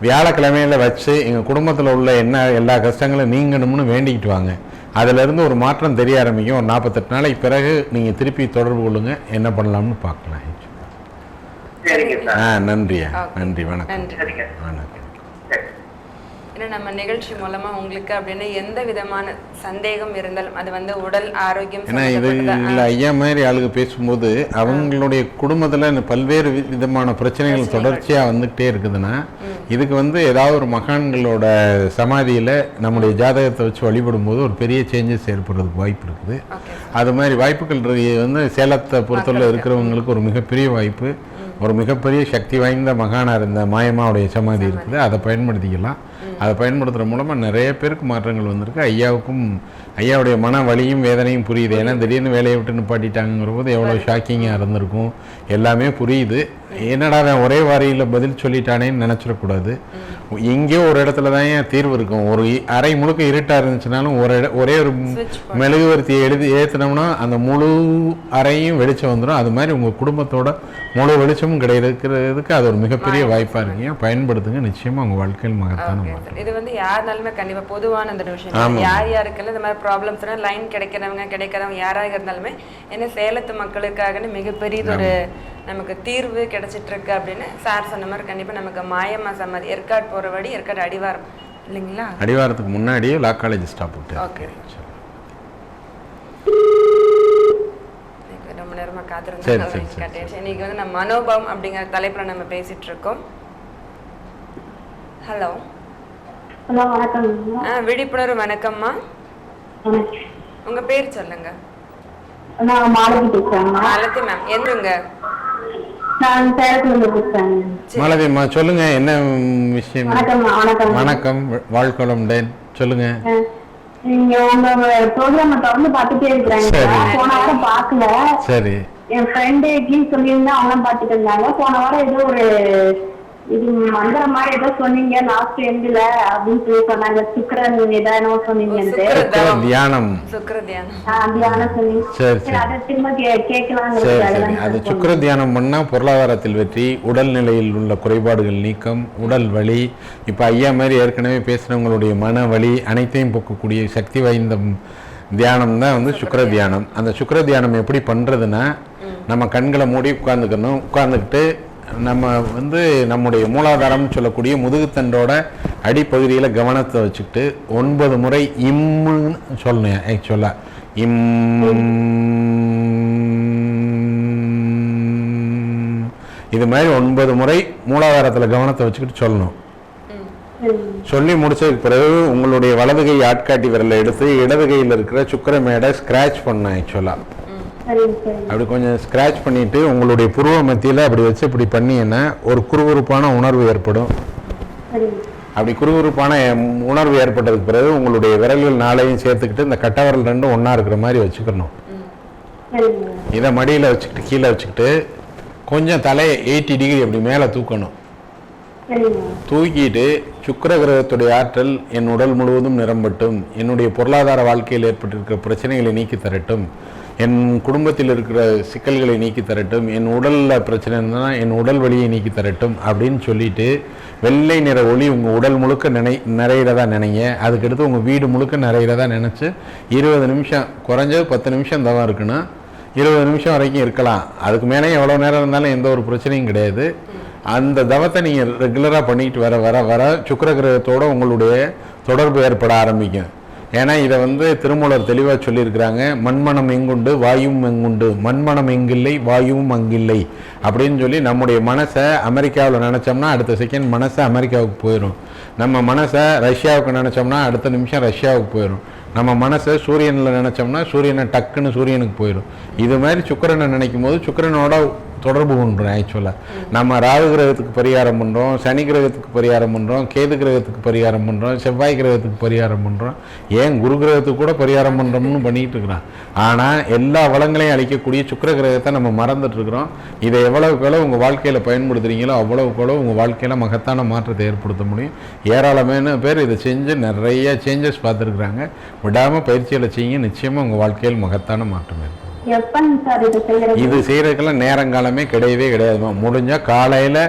வியாழக்கிழமையில் வச்சு எங்கள் குடும்பத்தில் உள்ள எல்லா கஷ்டங்களும் நீங்கணும்னு வேண்டிக்கிட்டு வாங்க. அதிலிருந்து ஒரு மாற்றம் தெரிய ஆரம்பிக்கும். ஒரு 48 நாளைக்கு பிறகு நீங்கள் திருப்பி தொடர்பு கொள்ளுங்க, என்ன பண்ணலாம்னு பார்க்கலாம். நன்றியா, நன்றி, வணக்கம். வணக்கம். ஏன்னா நம்ம நிகழ்ச்சி மூலமா உங்களுக்கு அப்படின்னு எந்த விதமான சந்தேகம் இருந்தாலும் அது வந்து உடல் ஆரோக்கியம். ஏன்னா இது இல்லை, ஐயா மாதிரி ஆளுங்க பேசும்போது அவங்களுடைய குடும்பத்தில் பல்வேறு விதமான பிரச்சனைகள் தொடர்ச்சியாக வந்துகிட்டே இருக்குதுன்னா இதுக்கு வந்து ஏதாவது ஒரு மகான்களோட சமாதியில் நம்முடைய ஜாதகத்தை வச்சு வழிபடும் போது ஒரு பெரிய சேஞ்சஸ் ஏற்படுறதுக்கு வாய்ப்பு இருக்குது. அது மாதிரி வாய்ப்புகள் வந்து சேலத்தை பொறுத்தவரை இருக்கிறவங்களுக்கு ஒரு மிகப்பெரிய வாய்ப்பு. ஒரு மிகப்பெரிய சக்தி வாய்ந்த மகானாக இருந்த மாயமாவுடைய சமாதி இருக்குது. அதை பயன்படுத்திக்கலாம். அதை பயன்படுத்துகிற மூலமாக நிறைய பேருக்கு மாற்றங்கள் வந்திருக்கு. ஐயாவுடைய மன வலியும் வேதனையும் புரியுது. ஏன்னா திடீர்னு வேலையை விட்டு நிப்பாட்டிட்டாங்கிற போது எவ்வளோ ஷாக்கிங்காக இருந்திருக்கும். எல்லாமே புரியுது. என்னடா அவன் ஒரே வாரியில் பதில் சொல்லிட்டானேன்னு நினச்சிடக்கூடாது. எங்கேயோ ஒரு இடத்துல தான் ஏன் தீர்வு இருக்கும். ஒரு அறை முழுக்க இருட்டாக இருந்துச்சுனாலும் ஒரே ஒரு மெழுகுவர்த்தியை ஏற்றினோம்னா அந்த முழு அறையும் வெளிச்சம் வந்துடும். அது மாதிரி உங்கள் குடும்பத்தோட முழு வெளிச்சமும் கிடைக்கிறதுக்கு அது ஒரு மிகப்பெரிய வாய்ப்பாக இருக்குங்க. பயன்படுத்துங்க, நிச்சயமாக உங்கள் வாழ்க்கையில் மகத்தான மாற்றம். இது வந்து யாருனாலுமே கண்டிப்பாக பொதுவான அந்த விஷயம். யாருக்கெல்லாம் இந்த மாதிரி ப்ராப்ளம்ஸ் லைன் கிடைக்கிறவங்க யாராக இருந்தாலுமே என்ன சேலத்து மக்களுக்காக மிகப்பெரிய ஒரு நமக்கு தீர்வு கிடைச்சிட்டு இருக்கு அப்படின்னு சார் சொன்ன மாதிரி கண்டிப்பா நமக்கு மாயமா சமாதி ஏற்காடு போற வழி ஏற்காடு அடிவாரம் இல்லைங்களா? அடிவாரத்துக்கு முன்னாடியே லா காலேஜ் ஸ்டாப் விட்டு. ஓகே, ரொம்ப நேரமா காத்திருந்தேன். இன்னைக்கு வந்து நம்ம மனோபாவம் அப்படிங்கிற தலைப்புல நம்ம பேசிட்டு இருக்கோம். ஹலோ. ஹலோ, வணக்கம். விழிப்புணர்வு வணக்கம்மா. உங்க பேர் சொல்லுங்க. நான் மாலதி பேசுறேன். மாலதி மேம், எந்துங்க? நான் சேலத்துல பேசுறேன். மாலதியம்மா சொல்லுங்க, என்ன விஷயம்? வணக்கம்மா. வணக்கம். வணக்கம், வாழ்க்கொளமுடன். சொல்லுங்க. நீங்க உங்க ப்ரோக்ராம தொடர்ந்து பார்த்துட்டே இருக்கிறாங்க. சரி. போன வாரம் பார்க்கல. சரி. என் ஃப்ரெண்டு சொல்லியிருந்தா அவங்களும் பார்த்துட்டு இருந்தாங்க. போன வாரம் ஏதோ ஒரு இது மந்திர மாதிரி ஏதோ சொன்னீங்க லாஸ்ட் எண்ட்ல அப்படின்னு சொல்லி சொன்னாங்க. சுக்கிரன் ஏதோ சொன்னீங்க. தியானம். தியானம் சொன்னீங்க. சரி சரி அதை திரும்ப கேட்கலாம். சரி சரி. அது சுக்கிர தியானம் பண்ணா பொருளாதாரத்தில் வெற்றி, உடல்நிலையில் உள்ள குறைபாடுகள் நீக்கம், உடல் வலி, இப்போ ஐயா மாதிரி ஏற்கனவே பேசுகிறவங்களுடைய மன வலி அனைத்தையும் போக்கக்கூடிய சக்தி வாய்ந்த தியானம் தான் வந்து சுக்கிர தியானம். அந்த சுக்கிர தியானம் எப்படி பண்ணுறதுன்னா, நம்ம கண்களை மூடி உட்காந்துக்கணும். உட்காந்துக்கிட்டு நம்ம வந்து நம்முடைய மூலாதாரம்னு சொல்லக்கூடிய முதுகுத்தண்டோட அடிப்பகுதியில் கவனத்தை வச்சுக்கிட்டு 9 முறை இம்முன்னு சொல்லணும். ஆக்சுவலாக இது மாதிரி 9 முறை மூலாதாரத்தில் கவனத்தை வச்சுக்கிட்டு சொல்லணும். சொல்லி முடிச்சதுக்கு பிறகு உங்களுடைய வலது கை ஆட்காட்டி விரலை எடுத்து இடது கையில் இருக்கிற சுக்கிர மேடை ஸ்கிராச் பண்ணணும். ஆக்சுவலாக அப்படி கொஞ்சம் ஸ்கிராச் பண்ணிட்டு உங்களுடைய புருவ மத்தியில் அப்படி வச்சு இப்படி பண்ணீங்கன்னா ஒரு குறுகுறுப்பான உணர்வு ஏற்படும். அப்படி குறுகுறுப்பான உணர்வு ஏற்பட்டதுக்கு பிறகு உங்களுடைய விரல்கள் 4ஐயும் சேர்த்துக்கிட்டு இந்த கட்டை விரல் 2 ஒன்றா இருக்கிற மாதிரி வச்சுக்கணும். இதை மடியில் வச்சுக்கிட்டு கீழே வச்சுக்கிட்டு கொஞ்சம் தலையை 80 டிகிரி அப்படி மேலே தூக்கணும். தூக்கிட்டு சுக்கிர கிரகத்துடைய ஆற்றல் என் உடல் முழுவதும் நிரம்பட்டும், என்னுடைய பொருளாதார வாழ்க்கையில் ஏற்பட்டிருக்கிற பிரச்சனைகளை நீக்கி தரட்டும், என் குடும்பத்தில் இருக்கிற சிக்கல்களை நீக்கி தரட்டும், என் உடலில் பிரச்சனை இருந்தால் என் உடல் வலியை நீக்கி தரட்டும் அப்படின்னு சொல்லிட்டு வெள்ளை நிற ஒளி உங்கள் உடல் முழுக்க நிறையிறதா நினைங்க. அதுக்கடுத்து உங்கள் வீடு முழுக்க நிறையிறதா நினச்சி 20 நிமிஷம், குறைஞ்சது 10 நிமிஷம் தவம் இருக்குன்னா 20 நிமிஷம் வரைக்கும் இருக்கலாம். அதுக்கு மேலே எவ்வளோ நேரம் இருந்தாலும் எந்த ஒரு பிரச்சனையும் கிடையாது. அந்த தவத்தை நீங்கள் ரெகுலராக பண்ணிக்கிட்டு வர வர வர சுக்கிர கிரகத்தோடு உங்களுடைய தொடர்பு ஏற்பட ஆரம்பிக்கும். ஏன்னா இதை வந்து திருமூலர் தெளிவாக சொல்லியிருக்கிறாங்க. மண்மனம் எங்குண்டு வாயுவும் எங்குண்டு, மண்மனம் எங்கில்லை வாயுவும் அங்கில்லை அப்படின்னு சொல்லி நம்முடைய மனசை அமெரிக்காவில் நினச்சோம்னா அடுத்த செகண்ட் மனசை அமெரிக்காவுக்கு போயிடும். நம்ம மனசை ரஷ்யாவுக்கு நினச்சோம்னா அடுத்த நிமிஷம் ரஷ்யாவுக்கு போயிடும். நம்ம மனசை சூரியனில் நினச்சோம்னா சூரியனை டக்குன்னு சூரியனுக்கு போயிடும். இது மாதிரி சுக்கிரனை நினைக்கும் போது சுக்கிரனோட தொடர்பு கொண்டுறோம். ஆக்சுவலாக நம்ம ராகு கிரகத்துக்கு பரிகாரம் பண்ணுறோம், சனி கிரகத்துக்கு பரிகாரம் பண்ணுறோம், கேது கிரகத்துக்கு பரிகாரம் பண்ணுறோம், செவ்வாய் கிரகத்துக்கு பரிகாரம் பண்ணுறோம், ஏன் குரு கிரகத்துக்கு கூட பரிகாரம் பண்ணுறோம்னு பண்ணிகிட்டு இருக்கிறோம். ஆனால் எல்லா வளங்களையும் அளிக்கக்கூடிய சுக்கிர கிரகத்தை நம்ம மறந்துட்டுருக்குறோம். இதை எவ்வளவுக்கு எவ்வளோ உங்கள் வாழ்க்கையில் பயன்படுத்துகிறீங்களோ அவ்வளவுக்கு எவ்வளோ உங்கள் வாழ்க்கையில் மகத்தான மாற்றத்தை ஏற்படுத்த முடியும். ஏராளமான பேர் இதை செஞ்சு நிறைய சேஞ்சஸ் பார்த்துருக்குறாங்க. விடாமல் பயிற்சிகளை செய்யுங்க, நிச்சயமாக உங்கள் வாழ்க்கையில் மகத்தான மாற்றம் ஏற்படும். இது செய்யறதுக்கெல்லாம் நேரங்காலமே கிடையவே கிடையாதுமா. முடிஞ்சால் காலையில்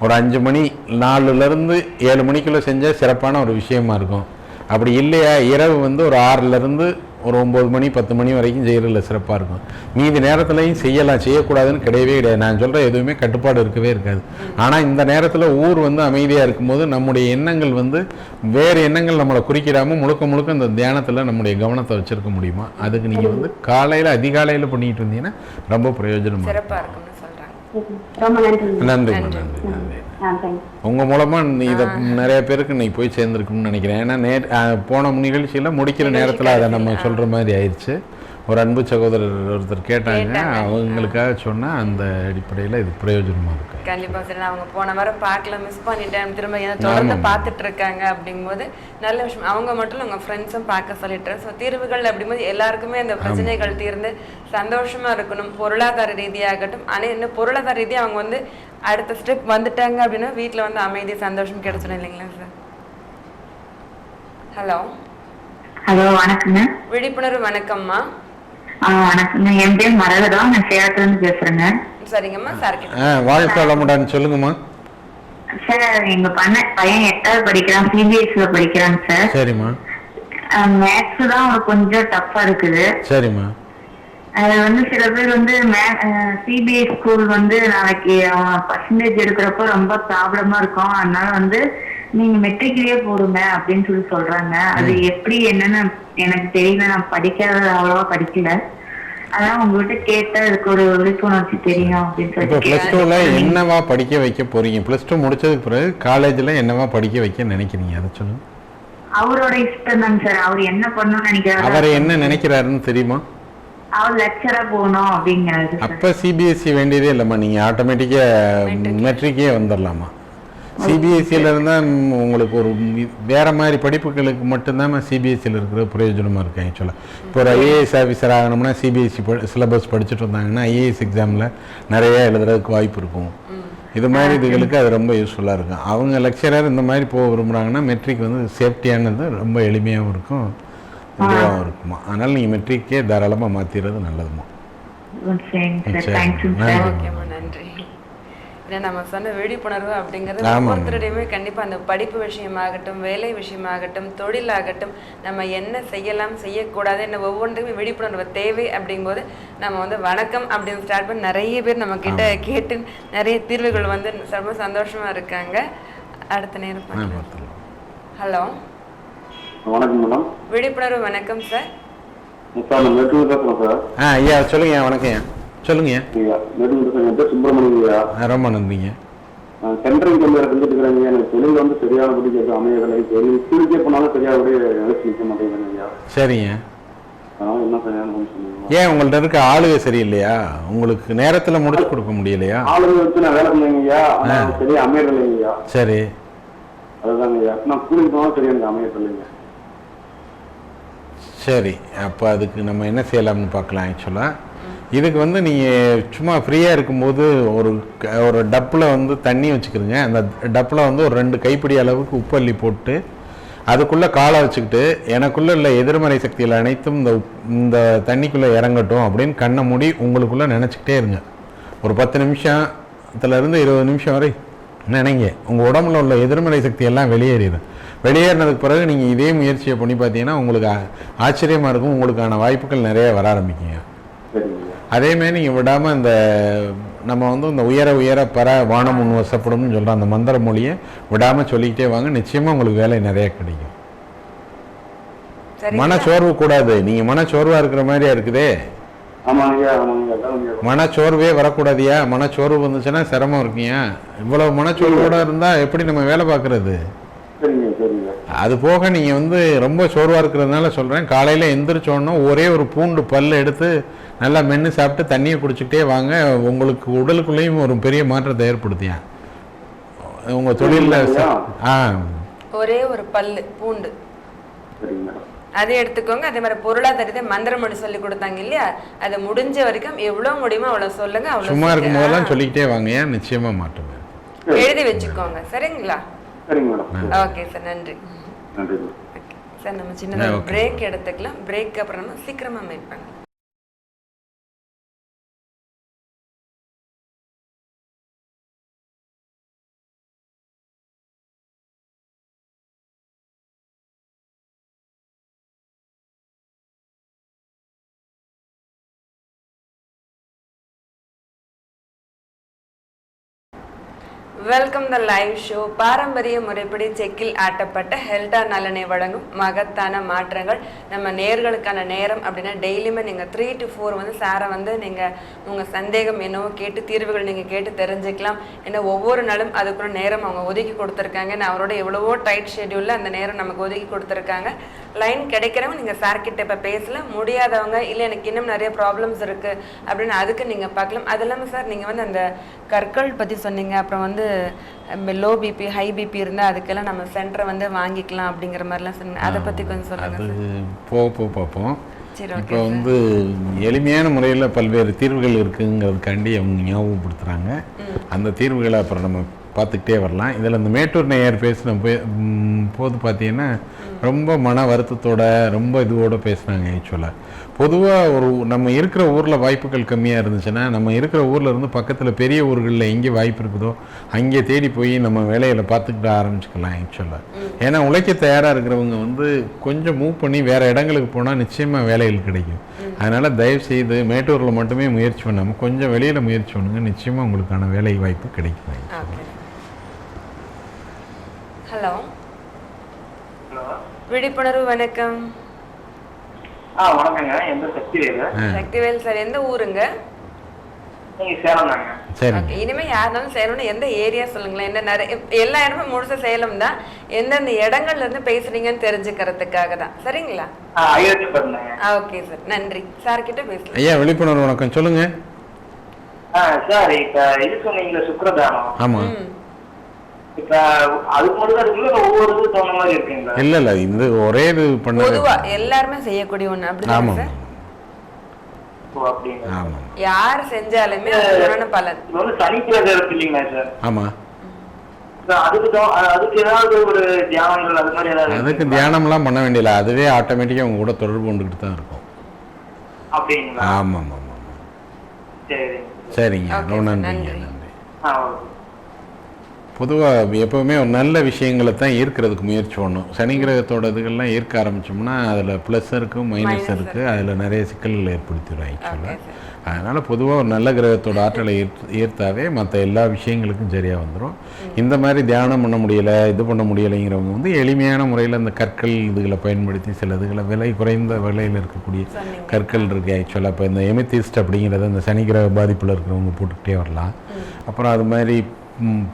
ஒரு 5 மணி 4லேருந்து 7 மணிக்குள்ளே செஞ்சால் சிறப்பான ஒரு விஷயமா இருக்கும். அப்படி இல்லையா இரவு வந்து ஒரு 6லேருந்து ஒரு 9 மணி 10 மணி வரைக்கும் செய்கிறதுல சிறப்பாக இருக்கும். மீதி நேரத்துலையும் செய்யலாம், செய்யக்கூடாதுன்னு கிடையவே கிடையாது. நான் சொல்கிற எதுவுமே கட்டுப்பாடு இருக்கவே இருக்காது. ஆனால் இந்த நேரத்தில் ஊர் வந்து அமைதியாக இருக்கும்போது நம்முடைய எண்ணங்கள் வந்து வேறு எண்ணங்கள் நம்மளை குறிக்கிறாமல் முழுக்க முழுக்க இந்த தியானத்தில் நம்முடைய கவனத்தை வச்சுருக்க முடியுமா? அதுக்கு நீங்கள் வந்து காலையில் அதிகாலையில் பண்ணிகிட்டு இருந்தீங்கன்னா ரொம்ப பிரயோஜனமாக இருக்கும். நன்றிம்மா, நன்றி நன்றி. உங்கள் மூலமாக இதை நிறைய பேருக்கு இன்னைக்கு போய் சேர்ந்துருக்குன்னு நினைக்கிறேன். ஏன்னா போன நிகழ்ச்சியில் முடிக்கிற நேரத்தில் அதை நம்ம சொல்கிற மாதிரி ஆயிடுச்சு. ஒரு அன்பு சகோதரர் ஒருத்தர் கேட்டாங்க, அவங்களுக்காக சொன்னால் அந்த அடிப்படையில் இது பிரயோஜனமாக இருக்கு. கண்டிப்பாக சார். அவங்க போன வாரம் பார்க்கல, மிஸ் பண்ணிட்டேன், திரும்ப ஏன்னா தொடர்ந்து பார்த்துட்டு இருக்காங்க. அப்படிங்கும்போது நல்ல விஷயம். அவங்க மட்டும் உங்கள் ஃப்ரெண்ட்ஸும் பார்க்க சொல்லிட்டு, ஸோ தீர்வுகள் அப்படிங்கும்போது எல்லாருக்குமே அந்த பிரச்சனைகள் தீர்ந்து சந்தோஷமாக இருக்கணும். பொருளாதார ரீதியாகட்டும், ஆனால் இன்னும் பொருளாதார ரீதியாக அவங்க வந்து அடுத்த ஸ்டெப் வந்துட்டாங்க அப்படின்னா வீட்டில் வந்து அமைதி சந்தோஷம் கிடைச்சிடும் இல்லைங்களா சார்? ஹலோ ஹலோ, வணக்கங்க. விழிப்புணர்வு வணக்கம்மா. வணக்கங்க. என் பேர் மரகதா, நான் சேலத்துல இருந்து பேசுறேங்க. சரிங்கம்மா. சார் வாழ்க்கை வளமுடன் சொல்லுங்கம்மா. சார், எங்க பையன் 8வது படிக்கிறான், சிபிஎஸ்சில படிக்கிறாங்க சார். சரிம்மா. மேத்ஸ் தான் அவனுக்கு கொஞ்சம் டஃப்பா இருக்குது. சரிம்மா. அது வந்து சில பேர் வந்து சிபிஎஸ் ஸ்கூல் வந்து நாளைக்கு அவன் பர்சன்டேஜ் எடுக்கிறப்ப ரொம்ப ப்ராப்ளமா இருக்கும், அதனால வந்து நீங்க மெட்ரிக்லயே போடுங்க அப்படின்னு சொல்லி சொல்றாங்க. அது எப்படி என்னன்னு எனக்கு தெரியல, நான் படிக்காத அவ்வளவா படிக்கல, அதான் உங்ககிட்ட கேட்டா இதுக்கு ஒரு விழிப்புணர்ச்சி தெரியும் அப்படின்னு சொல்லி. பிளஸ் டூல என்னவா படிக்க வைக்க போறீங்க? பிளஸ் டூ முடிச்சதுக்கு பிறகு காலேஜ்ல என்னவா படிக்க வைக்க நினைக்கிறீங்க, அதை சொல்லுங்க. அவரோட இஷ்டம் தாங்க சார், அவர் என்ன பண்ணணும்னு நினைக்கிறாரு. அவர் என்ன நினைக்கிறாருன்னு தெரியுமா? அவள் லெக்சரா போகணும் அப்படிங்கிறது. அப்போ சிபிஎஸ்சி வேண்டியதே இல்லைம்மா, நீங்கள் ஆட்டோமேட்டிக்காக மெட்ரிக்கே வந்துடலாமா. சிபிஎஸ்சியில் இருந்தால் உங்களுக்கு ஒரு வேறு மாதிரி படிப்புகளுக்கு மட்டும்தான் சிபிஎஸ்சியில் இருக்கிற பிரயோஜனமாக இருக்குது ஆக்சுவலாக. இப்போ ஒரு ஐஏஎஸ் ஆஃபீஸர் ஆகணும்னா சிபிஎஸ்சி சிலபஸ் படிச்சுட்டு வந்தாங்கன்னா ஐஏஎஸ் எக்ஸாமில் நிறைய எழுதுறதுக்கு வாய்ப்பு இருக்கும். இது மாதிரி இதுகளுக்கு அது ரொம்ப யூஸ்ஃபுல்லாக இருக்கும். அவங்க லெக்சரர் இந்த மாதிரி போக விரும்புகிறாங்கன்னா மெட்ரிக் வந்து சேஃப்டியானது, ரொம்ப எளிமையாகவும் இருக்கும், இதுவாகவும் இருக்குமா. அதனால் நீங்கள் மெட்ரிக்கே தாராளமாக மாற்றிடுறது நல்லதுமா. ஓகேம்மா, நன்றி. ஏன்னா நம்ம சொன்ன விழிப்புணர்வு அப்படிங்கிறது ஒவ்வொருத்தருடையுமே கண்டிப்பாக அந்த படிப்பு விஷயமாகட்டும், வேலை விஷயமாகட்டும், தொழிலாகட்டும், நம்ம என்ன செய்யலாம் செய்யக்கூடாது என்ன ஒவ்வொன்றுக்குமே விழிப்புணர்வு தேவை. அப்படிங்கும்போது நம்ம வந்து வணக்கம் அப்படின்னு ஸ்டார்ட் பண்ணி நிறைய பேர் நம்ம கிட்ட கேட்டு நிறைய தீர்வுகள் வந்து ரொம்ப சந்தோஷமா இருக்காங்க. அடுத்த நேரம் பார்க்கலாம். ஹலோ, வணக்கம் மேடம். விழிப்புணர்வு வணக்கம் சார். ஐயா சொல்லுங்க. வணக்கம், சொல்லுங்க. சுப்பிரமணியம் ரொம்ப நன்றிங்க. சென்ட்ரிங் கம்பெனி செஞ்சுட்டு இருக்கிறாங்க. எனக்கு தொழில் வந்து சரியானபடி அமையவில்லை. ஸ்கூலுக்கே போனாலும் சரியானபடி நிலைச்சு நிற்க மாட்டேங்கிறாங்க. சரிங்க. என்ன செய்யணும் சொல்லுங்க. ஏன் உங்கள்ட்ட இருக்க ஆளுக சரியில்லையா? உங்களுக்கு நேரத்துல முடிச்சு கொடுக்க முடியலையா? ஆளுங்க வச்சு நான் வேலை பண்ணலைங்கய்யா, சரியா அமையவில்லைங்கய்யா. சரி, அதுதாங்கய்யா. நான் ஸ்கூலுக்கு போனாலும் சரியா எனக்கு அமையவில்லைங்க. சரி, அப்போ அதுக்கு நம்ம என்ன செய்யலாம்னு பார்க்கலாம். ஆக்சுவலாக இதுக்கு வந்து நீங்கள் சும்மா ஃப்ரீயாக இருக்கும்போது ஒரு டப்பில் வந்து தண்ணி வச்சுக்கிறீங்க. அந்த டப்பில் வந்து ஒரு 2 கைப்பிடி அளவுக்கு உப்பள்ளி போட்டு அதுக்குள்ளே காலை வச்சுக்கிட்டு எனக்குள்ளே உள்ள எதிர்மறை சக்திகள் அனைத்தும் இந்த தண்ணிக்குள்ளே இறங்கட்டும் அப்படின்னு கண்ணை மூடி உங்களுக்குள்ளே நினச்சிக்கிட்டே இருங்க. ஒரு 10 நிமிஷத்துலேருந்து 20 நிமிஷம் வரை நினைங்க. உங்கள் உடம்புல உள்ள எதிர்மறை சக்தி எல்லாம் வெளியேறிடும். வெளியேறினதுக்கு பிறகு நீங்கள் இதே முயற்சியை பண்ணி பார்த்தீங்கன்னா உங்களுக்கு ஆச்சரியமாக இருக்கும். உங்களுக்கான வாய்ப்புகள் நிறைய வர ஆரம்பிக்குங்க. அதேமாதிரி நீங்கள் விடாமல் இந்த நம்ம வந்து இந்த உயர வானம் முன் வசப்படும்னு சொல்கிற அந்த மந்திர மொழியை விடாமல் சொல்லிக்கிட்டே வாங்க. நிச்சயமாக உங்களுக்கு வேலை நிறைய கிடைக்கும். மனச்சோர்வு கூடாது. நீங்கள் மனச்சோர்வாக இருக்கிற மாதிரியா இருக்குதே. மனச்சோர்வே வரக்கூடாதியா? மனச்சோர்வு வந்துச்சுன்னா சிரமம் இருக்குங்க. இவ்வளவு மனச்சோர்வோட இருந்தால் எப்படி நம்ம வேலை பார்க்குறது? அது போக நீங்கள் வந்து ரொம்ப சோர்வாக இருக்கிறதுனால சொல்கிறேன், காலையில் எந்திரிச்சோன்னா ஒரே ஒரு பூண்டு பல் எடுத்து நல்லா மென்று சாப்பிட்டு தண்ணியை குடிச்சிக்கிட்டே வாங்க. உங்களுக்கு உடலுக்குள்ளேயும் ஒரு பெரிய மாற்றத்தை ஏற்படுத்தியா உங்கள் தொழிலில். ஒரே ஒரு பல்லு பூண்டு அதை எடுத்துக்கோங்க. அதே மாதிரி பொருளாதாரத்தை மந்திரமொழி சொல்லி கொடுத்தாங்க இல்லையா, அதை முடிஞ்ச வரைக்கும் எவ்வளவு முடியுமோ அவ்வளவு சொல்லுங்க. அவ்வளவு சும்மா இருக்கும் போதெல்லாம் சொல்லிக்கிட்டே வாங்க. ஏன் நிச்சயமா மாட்டுங்க. எழுதி வச்சுக்கோங்க. சரிங்களா? ஓகே சார், நன்றி சார். நம்ம சின்னதாக பிரேக் எடுத்துக்கலாம். பிரேக் அப்புறம் நம்ம சீக்கிரமா மீட் பண்ணலாம். Welcome the live show. பாரம்பரிய முறைப்படி செக்கில் ஆட்டப்பட்ட ஹெல்டா நலனை வழங்கும் மகத்தான மாற்றங்கள். நம்ம நேர்களுக்கான நேரம் அப்படின்னா டெய்லியுமே நீங்கள் 3 to 4 வந்து சாரை வந்து நீங்கள் உங்கள் சந்தேகம் என்னவோ கேட்டு தீர்வுகள் நீங்கள் கேட்டு தெரிஞ்சுக்கலாம். ஏன்னா ஒவ்வொரு நாளும் அதுக்குள்ள நேரம் அவங்க ஒதுக்கி கொடுத்துருக்காங்க. நான் அவரோட எவ்வளவோ டைட் ஷெட்யூலில் அந்த நேரம் நமக்கு ஒதுக்கி கொடுத்துருக்காங்க. லைன் கிடைக்கிறவங்க நீங்கள் சார்கிட்ட இப்போ பேசலாம். முடியாதவங்க இல்லை எனக்கு இன்னும் நிறைய ப்ராப்ளம்ஸ் இருக்குது அப்படின்னு அதுக்கு நீங்கள் பார்க்கலாம். அது இல்லாமல் சார் நீங்கள் வந்து அந்த கற்கள் பற்றி சொன்னீங்க. அப்புறம் வந்து லோ பிபி ஹை பிபி இருந்தால் அதுக்கெல்லாம் நம்ம சென்டரை வந்து வாங்கிக்கலாம் அப்படிங்கிற மாதிரிலாம் சொன்னீங்க. அதை பற்றி கொஞ்சம் சொல்லுங்கள். அது போக பார்ப்போம். இப்போ வந்து எளிமையான முறையில் பல்வேறு தீர்வுகள் இருக்குங்கிறதுக்காண்டி அவங்க ஞாபகப்படுத்துகிறாங்க. அந்த தீர்வுகளை அப்புறம் நம்ம பார்த்துக்கிட்டே வரலாம். இதில் இந்த மேட்டூர் நேயர் பேசின போது பார்த்தீங்கன்னா ரொம்ப மன வருத்தத்தோட ரொம்ப இதுவோடு பேசுனாங்க. ஆக்சுவலாக பொதுவாக நம்ம இருக்கிற ஊரில் வாய்ப்புகள் கம்மியாக இருந்துச்சுன்னா நம்ம இருக்கிற ஊரில் இருந்து பக்கத்தில் பெரிய ஊர்களில் எங்கே வாய்ப்பு இருக்குதோ அங்கே தேடி போய் நம்ம வேலையில் பார்த்துக்கிட்ட ஆரம்பிச்சுக்கலாம். ஆக்சுவலாக ஏன்னா உழைக்க தயாராக இருக்கிறவங்க வந்து கொஞ்சம் மூவ் பண்ணி வேறு இடங்களுக்கு போனால் நிச்சயமாக வேலைகள் கிடைக்கும். அதனால் தயவுசெய்து மேட்டூரில் மட்டுமே முயற்சி பண்ணாமல் கொஞ்சம் வெளியில் முயற்சி பண்ணுங்க. நிச்சயமாக உங்களுக்கான வேலை வாய்ப்பு கிடைக்கும். ஹலோ, விழிப்புணர்வு வணக்கம். வணக்கங்க. எந்த சக்திவேல். சக்திவேல் சார், எந்த ஊருங்க? நீங்க சேலம் தாங்க. சரிங்க. இனிமே யாருனாலும் சேலம்னு எந்த ஏரியா சொல்லுங்களேன். என்ன நிறைய எல்லா இடமும் முழுசா சேலம் தான். எந்தெந்த இடங்கள்ல இருந்து பேசுறீங்கன்னு தெரிஞ்சுக்கிறதுக்காக தான். சரிங்களா? ஓகே சார், நன்றி. சார் கிட்ட பேசலாம். ஐயா விழிப்புணர்வு வணக்கம், சொல்லுங்க. சார் இப்ப இது சொன்னீங்களா சுக்ரதானம்? ஆமா. இப்ப அதுக்கு மட்டும் அதுக்குள்ள ஒவ்வொரு இது தகுந்த மாதிரி இருக்குங்களா? இல்ல இந்த ஒரே இது பண்ண பொதுவா எல்லாருமே செய்யக்கூடிய ஒண்ணு அப்படிதான் சார். ஆமா. யார் செஞ்சாலுமே அதுக்கான பலன். இது வந்து சனிக்கிழமை இல்லைங்களா சார்? ஆமா. அதுக்கு ஏதாவது ஒரு தியானங்கள் அது மாதிரி ஏதாவது? அதுக்கு தியானம்லாம் பண்ண வேண்டியதில்லை, அதுவே ஆட்டோமேட்டிக்கா உங்க கூட தொடர்பு கொண்டுகிட்டு தான் இருக்கும். அப்படிங்களா? ஆமா ஆமா. சரிங்க, ரொம்ப நன்றிங்க. நன்றி. பொதுவாக எப்போவுமே ஒரு நல்ல விஷயங்களை தான் ஈர்க்கிறதுக்கு முயற்சி பண்ணணும். சனி கிரகத்தோட இதுகள்லாம் ஈர்க்க ஆரம்பிச்சோம்னா அதில் ப்ளஸ் இருக்குது, மைனஸ் இருக்குது, அதில் நிறைய சிக்கல்கள் ஏற்படுத்திடும் ஆக்சுவலாக. அதனால் பொதுவாக ஒரு நல்ல கிரகத்தோட ஆற்றலை ஈர்த்தாவே மற்ற எல்லா விஷயங்களுக்கும் சரியாக வந்துடும். இந்த மாதிரி தியானம் பண்ண முடியலை, இது பண்ண முடியலைங்கிறவங்க வந்து எளிமையான முறையில் அந்த கற்கள் இதுகளை பயன்படுத்தி சில இதுகளை விலை குறைந்த விலையில் இருக்கக்கூடிய கற்கள் இருக்குது ஆக்சுவலாக. இப்போ இந்த எமித்திஸ்ட் அப்படிங்கிறத இந்த சனி கிரக பாதிப்பில் இருக்கிறவங்க போட்டுக்கிட்டே வரலாம். அப்புறம் அது மாதிரி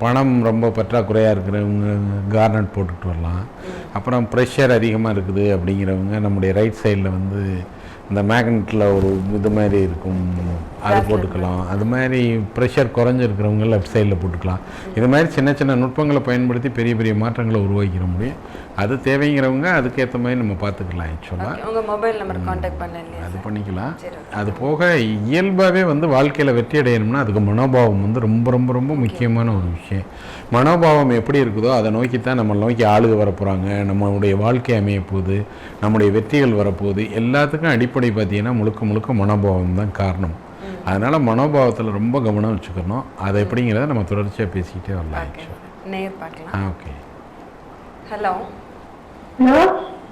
பணம் ரொம்ப பற்றாக்குறையாக இருக்கிறவங்க கார்னட் போட்டுக்கிட்டு வரலாம். அப்புறம் ப்ரெஷர் அதிகமாக இருக்குது அப்படிங்கிறவங்க நம்முடைய ரைட் சைடில் வந்து இந்த மேக்னெட்டில் ஒரு இது மாதிரி இருக்கும், அது போட்டுக்கலாம். அது மாதிரி ப்ரெஷர் குறைஞ்சிருக்கிறவங்க லெஃப்ட் சைடில் போட்டுக்கலாம். இது மாதிரி சின்ன சின்ன நுட்பங்களை பயன்படுத்தி பெரிய பெரிய மாற்றங்களை உருவாக்கிட முடியும். அது தேவைங்கிறவங்க அதுக்கேற்ற மாதிரி நம்ம பார்த்துக்கலாம் ஆக்சுவலாக. உங்கள் மொபைல் நம்பர் கான்டாக்ட் பண்ணல அது பண்ணிக்கலாம். அது போக இயல்பாகவே வந்து வாழ்க்கையில் வெற்றி அடையணும்னா அதுக்கு மனோபாவம் வந்து ரொம்ப ரொம்ப ரொம்ப முக்கியமான ஒரு விஷயம். மனோபாவம் எப்படி இருக்குதோ அதை நோக்கித்தான் நம்ம நோக்கி ஆளுக வரப்போகிறாங்க, நம்மளுடைய வாழ்க்கை அமைய போகுது, நம்முடைய வெற்றிகள் வரப்போகுது. எல்லாத்துக்கும் அடிப்படை பார்த்தீங்கன்னா முழுக்க முழுக்க மனோபாவம் தான் காரணம். அதனால் மனோபாவத்தில் ரொம்ப கவனம் வச்சுக்கணும். அதை எப்படிங்கிறத நம்ம தொடர்ச்சியாக பேசிக்கிட்டே வரலாம். ஓகே. ஹலோ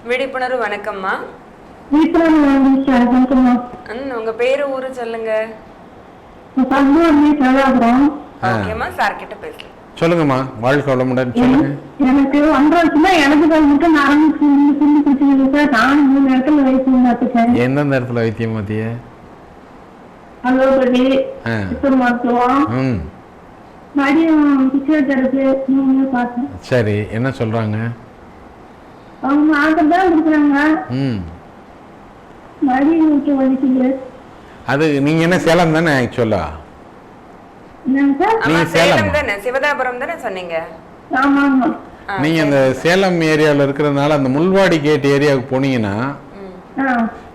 விழிப்புணர்வு வணக்கம்மா. உங்க பேரு ஊரு சொல்லுங்க. ஓகேம்மா, சார் கிட்ட பேசலாம். சொல்லுங்கம்மா, வாழ்க்கை வளமுடன் சொல்லுங்க. எனக்கு 1.5 வருஷமா எனக்கு மட்டும் நரம்பு நான் 3 இடத்துல வைத்தியம் பார்த்துட்டேன். எந்தெந்த இடத்துல வைத்தியம் பார்த்திய? அலோபதி, மருத்துவம், மதியம் பிசியோதெரபி பார்த்தேன். சரி, என்ன சொல்றாங்க? அவங்க ஆர்டர் தான் கொடுக்குறாங்க. மதியம் வலிக்குது. அது நீங்க என்ன சேலம் தானே ஆக்சுவலா? சேலம் தானே, சிவதாபுரம் தானே சொன்னீங்க? நீங்க அந்த சேலம் ஏரியாவில் இருக்கிறதுனால அந்த முள்வாடி கேட் ஏரியாவுக்கு போனீங்கன்னா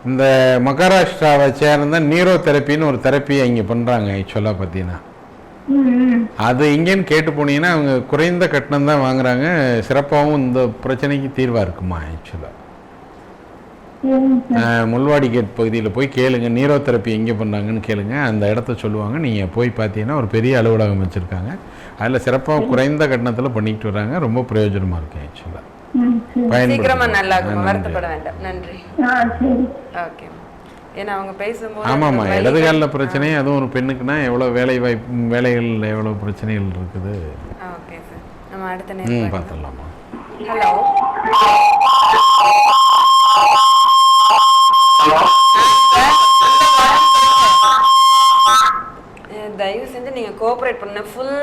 இந்த மகாராஷ்டிராவை சேர்ந்த நீரோ தெரப்பின்னு ஒரு தெரப்பியை இங்கே பண்ணுறாங்க ஆக்சுவலாக பார்த்தீங்கன்னா. அது இங்கேன்னு கேட்டு போனீங்கன்னா அவங்க குறைந்த கட்டணம் தான் வாங்குறாங்க. சிறப்பாகவும் இந்த பிரச்சனைக்கு தீர்வாக இருக்குமா ஆக்சுவலாக. முள்வாடி கேட் பகுதியில் போய் கேளுங்க, நீரோ தெரப்பி எங்கே பண்ணுறாங்கன்னு கேளுங்க, அந்த இடத்த சொல்லுவாங்க. நீங்கள் போய் பார்த்தீங்கன்னா ஒரு பெரிய அலுவலகம் வச்சுருக்காங்க, அதில் சிறப்பாக குறைந்த கட்டணத்தில் பண்ணிக்கிட்டு வராங்க. ரொம்ப பிரயோஜனமாக இருக்கு ஆக்சுவலாக. சீக்கிரமா நல்லா இருக்கும், வருத்தப்பட வேண்டாம். நன்றி. ஓகே. ஏன்னா அவங்க பேசும்போது ஆமாம்மா, இடது காலில் பிரச்சனை, அதுவும் ஒரு பெண்ணுக்குன்னா எவ்வளோ வேலைகள் எவ்வளோ பிரச்சனைகள் இருக்குது. ஓகே சார், நம்ம அடுத்த நேரம் பார்த்துடலாமா? ஹலோ தயவு செஞ்சு நீங்கள் கோஆப்ரேட் பண்ண ஃபுல்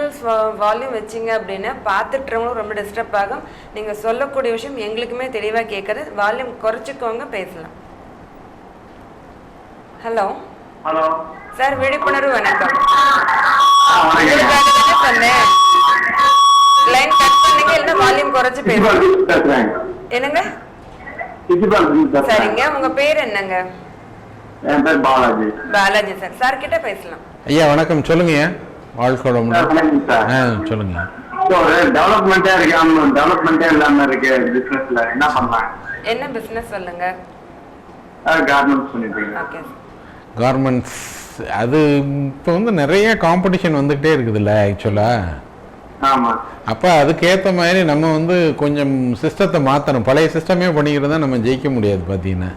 வால்யூம் வச்சிங்க அப்படின்னா பார்த்துட்டுறவங்களும் ரொம்ப டிஸ்டர்ப் ஆகும். நீங்கள் சொல்லக்கூடிய விஷயம் எங்களுக்குமே தெளிவாக கேட்குறது. வால்யூம் குறைச்சிக்கோங்க, பேசலாம். ஹலோ ஹலோ சார், விழிப்புணர்வு வணக்கம். சொன்னேன் லைன் கட் பண்ணீங்க, இல்லைன்னா வால்யூம் குறைச்சி பேசுறேன். என்னங்க? சரிங்க, உங்க பேர் என்னங்க? பாலாஜி. பாலாஜி சார், சார் கிட்ட பேசலாம். ஐயா வணக்கம், சொல்லுங்க. வாழ்க்கையோட சொல்லுங்க. டெவலப்மெண்டே இருக்கு, டெவலப்மெண்டே இல்லாம இருக்கு பிசினஸ்ல, என்ன பண்ணலாம்? என்ன பிசினஸ் சொல்லுங்க? கார்மெண்ட்ஸ் பண்ணிட்டு. ஓகே. கார்மெண்ட்ஸ் அது இப்போ வந்து நிறைய காம்படிஷன் வந்துகிட்டே இருக்குதுல்ல ஆக்சுவலா. ஆமா. அப்போ அதுக்கேற்ற மாதிரி நம்ம வந்து கொஞ்சம் சிஸ்டத்தை மாற்றணும். பழைய சிஸ்டமே பண்ணிக்கிறது தான் நம்ம ஜெயிக்க முடியாது பார்த்தீங்கன்னா.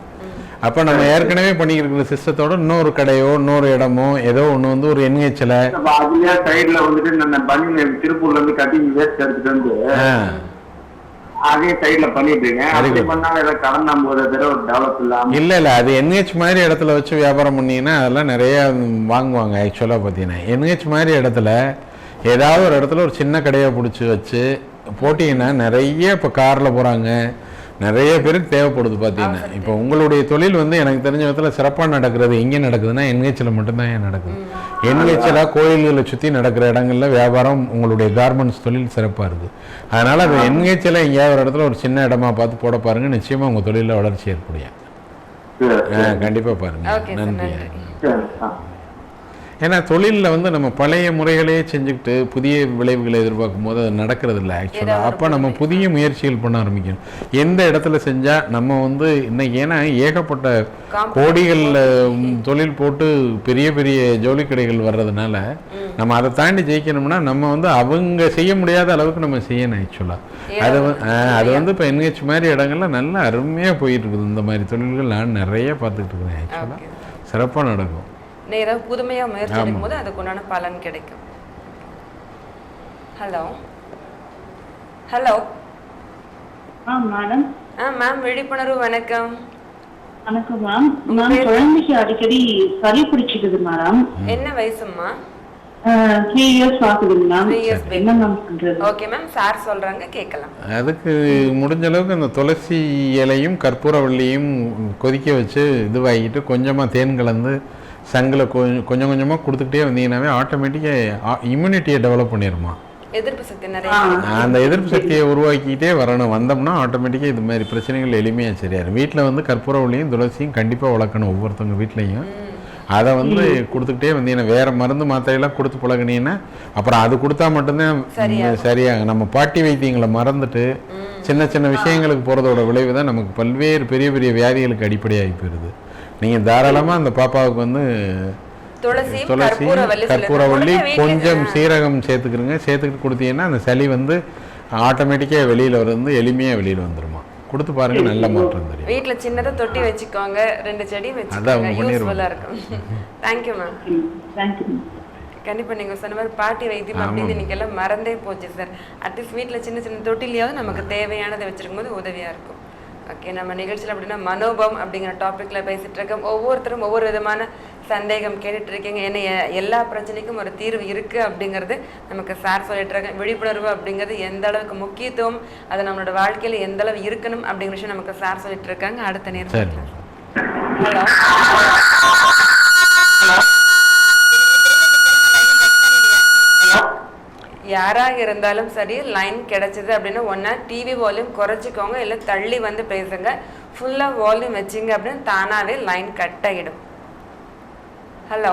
அப்போ நம்ம ஏற்கனவே பண்ணிக்கிற சிஸ்டத்தோட இன்னொரு கடையோ இன்னொரு இடமோ ஏதோ ஒன்று வந்து ஒரு என்ஹெச்ல அதுலயே சைட்ல வந்துட்டு நான் பண்ணி திருப்பூர்ல இருந்து கட்டிங் வேஸ்ட் எடுத்துட்டு வந்து அதையும் சைட்ல பண்ணிட்டு இருக்கேன். அப்படி பண்ணாலும் ஏதாவது கடன் நம்ம ஒரு தடவை டெவலப் இல்லாம இல்லை அது NH மாதிரி இடத்துல வச்சு வியாபாரம் பண்ணீங்கன்னா அதெல்லாம் நிறைய வாங்குவாங்க. ஆக்சுவலாக பார்த்தீங்கன்னா NH மாதிரி இடத்துல ஏதாவது ஒரு இடத்துல ஒரு சின்ன கடையை பிடிச்சி வச்சு போட்டிங்கன்னா நிறைய இப்போ காரில் போகிறாங்க, நிறைய பேருக்கு தேவைப்படுது. பார்த்தீங்கன்னா இப்போ உங்களுடைய தொழில் வந்து எனக்கு தெரிஞ்ச விதத்தில் சிறப்பாக நடக்கிறது எங்கே நடக்குதுன்னா NHல மட்டும்தான் ஏன் நடக்குது. NHல கோயில்களை சுற்றி நடக்கிற இடங்கள்ல வியாபாரம் உங்களுடைய கார்மெண்ட்ஸ் தொழில் சிறப்பாக இருக்குது. அதனால் அது NHல எங்கேயாவது ஒரு இடத்துல ஒரு சின்ன இடமா பார்த்து போட பாருங்க, நிச்சயமாக உங்கள் தொழிலில் வளர்ச்சி ஏற்படும். கண்டிப்பாக பாருங்க. நன்றி. ஏன்னா தொழிலில் வந்து நம்ம பழைய முறைகளையே செஞ்சுக்கிட்டு புதிய விளைவுகளை எதிர்பார்க்கும் போது அது நடக்கிறது இல்லை ஆக்சுவலாக. அப்போ நம்ம புதிய முயற்சிகள் பண்ண ஆரம்பிக்கணும். எந்த இடத்துல செஞ்சால் நம்ம வந்து இன்னைக்கு, ஏன்னா ஏகப்பட்ட கோடிகளில் தொழில் போட்டு பெரிய பெரிய ஜவுளி கடைகள் வர்றதுனால நம்ம அதை தாண்டி ஜெயிக்கணும்னா நம்ம வந்து அவங்க செய்ய முடியாத அளவுக்கு நம்ம செய்யணும் ஆக்சுவலாக. அது வந்து இப்போ NH மாதிரி இடங்கள்ல நல்லா அருமையாக போயிட்டு இருக்குது. இந்த மாதிரி தொழில்கள் நான் நிறைய பார்த்துக்கிட்டு இருக்கிறேன் ஆக்சுவலாக. சிறப்பாக நடக்கும். ஏதாவது புதுமையா முயற்சி எடுக்கும் போது அதுக்கு உண்டான பலன் கிடைக்கும். Hello hello madam. மேம் விழிப்புணர்வு வணக்கம். வணக்கம் மேம். மேம் குழந்தைக்கு அடிக்கடி சளி பிடிச்சிக்குது மேடம். என்ன வயசுமா? 3 இயர்ஸ் ஆகுதுங்க மேம். என்ன மேம் பண்றது? ஓகே மேம், சார் சொல்றாங்க கேட்கலாம். அதுக்கு முடிஞ்ச அளவுக்கு அந்த துளசி இலையும் கற்பூரவள்ளியும் கொதிக்க வச்சு இதுவாகிட்டு கொஞ்சமாக தேன் கலந்து சங்கில் கொஞ்சம் கொஞ்சமாக கொடுத்துக்கிட்டே வந்தீங்கன்னாவே ஆட்டோமேட்டிக்காக இம்யூனிட்டியை டெவலப் பண்ணிடுமா. எதிர்ப்பு சக்தி நிறைய, அந்த எதிர்ப்பு சக்தியை உருவாக்கிட்டே வரணும். வந்தோம்னா ஆட்டோமேட்டிக்காக இது மாதிரி பிரச்சனைகள் எளிமையாக சரியாயிரும். வீட்டில் வந்து கற்பூரவள்ளியும் துளசியும் கண்டிப்பாக வளர்க்கணும் ஒவ்வொருத்தவங்க வீட்லேயும். அதை வந்து கொடுத்துக்கிட்டே வந்தீங்கன்னா வேறு மருந்து மாத்திரையெல்லாம் கொடுத்து பழகினீங்கன்னா அப்புறம் அது கொடுத்தா மட்டும்தான் சரியாகும். நம்ம பாட்டி வைத்தியங்களை மறந்துட்டு சின்ன சின்ன விஷயங்களுக்கு போகிறதோட விளைவு தான் நமக்கு பல்வேறு பெரிய பெரிய வியாதிகளுக்கு அடிப்படையாகி போயிடுது. நீங்கள் தாராளமாக அந்த பாப்பாவுக்கு வந்து துளசி கற்பூரவள்ளி கொஞ்சம் சீரகம் சேர்த்துக்கிட்டு கொடுத்தீங்கன்னா அந்த சளி வந்து ஆட்டோமேட்டிக்காக வெளியில் வந்து எளிமையாக வெளியில் வந்துடுமா. கொடுத்து பாருங்க, நல்ல மாற்றம் தெரியும். வீட்ல சின்னதா தொட்டி வச்சுக்கோங்க, 2 செடி வச்சுக்கோங்க, யூஸ்ஃபுல்லா இருக்கும். Thank you ma'am. தேங்க்யூ. கண்டிப்பா நீங்க சொன்ன மாதிரி பாட்டி வைத்தியம் அப்படின்னு இன்னைக்கு எல்லாம் மறந்தே போச்சு சார். அட்லீஸ்ட் வீட்டில் சின்ன சின்ன தொட்டிலையாவது நமக்கு தேவையானதை வச்சிருக்கும் போது உதவியா இருக்கும். ஓகே, நம்ம நிகழ்ச்சியில் அப்படின்னா மனோபம் அப்படிங்கிற டாப்பிக்கில் பேசிகிட்டு இருக்கோம். ஒவ்வொருத்தரும் ஒவ்வொரு விதமான சந்தேகம் கேட்டுட்டு இருக்கீங்க. ஏன்னா எல்லா பிரச்சனைக்கும் ஒரு தீர்வு இருக்குது அப்படிங்கிறது நமக்கு சார் சொல்லிட்டு இருக்காங்க. விழிப்புணர்வு அப்படிங்கிறது எந்த அளவுக்கு முக்கியத்துவம், அது நம்மளோட வாழ்க்கையில் எந்த அளவு இருக்கணும் அப்படிங்கிற விஷயம் நமக்கு சார் சொல்லிட்டு இருக்காங்க. அடுத்த நேரம். ஹலோ யாராக இருந்தாலும் சரி, லைன் கிடைச்சது அப்படின்னா ஒன்றா டிவி வால்யூம் குறைச்சிக்கோங்க, இல்லை தள்ளி வந்து பேசுங்க. ஃபுல்லாக வால்யூம் வச்சிங்க அப்படின்னு தானாகவே லைன் கட் ஆகிடும். ஹலோ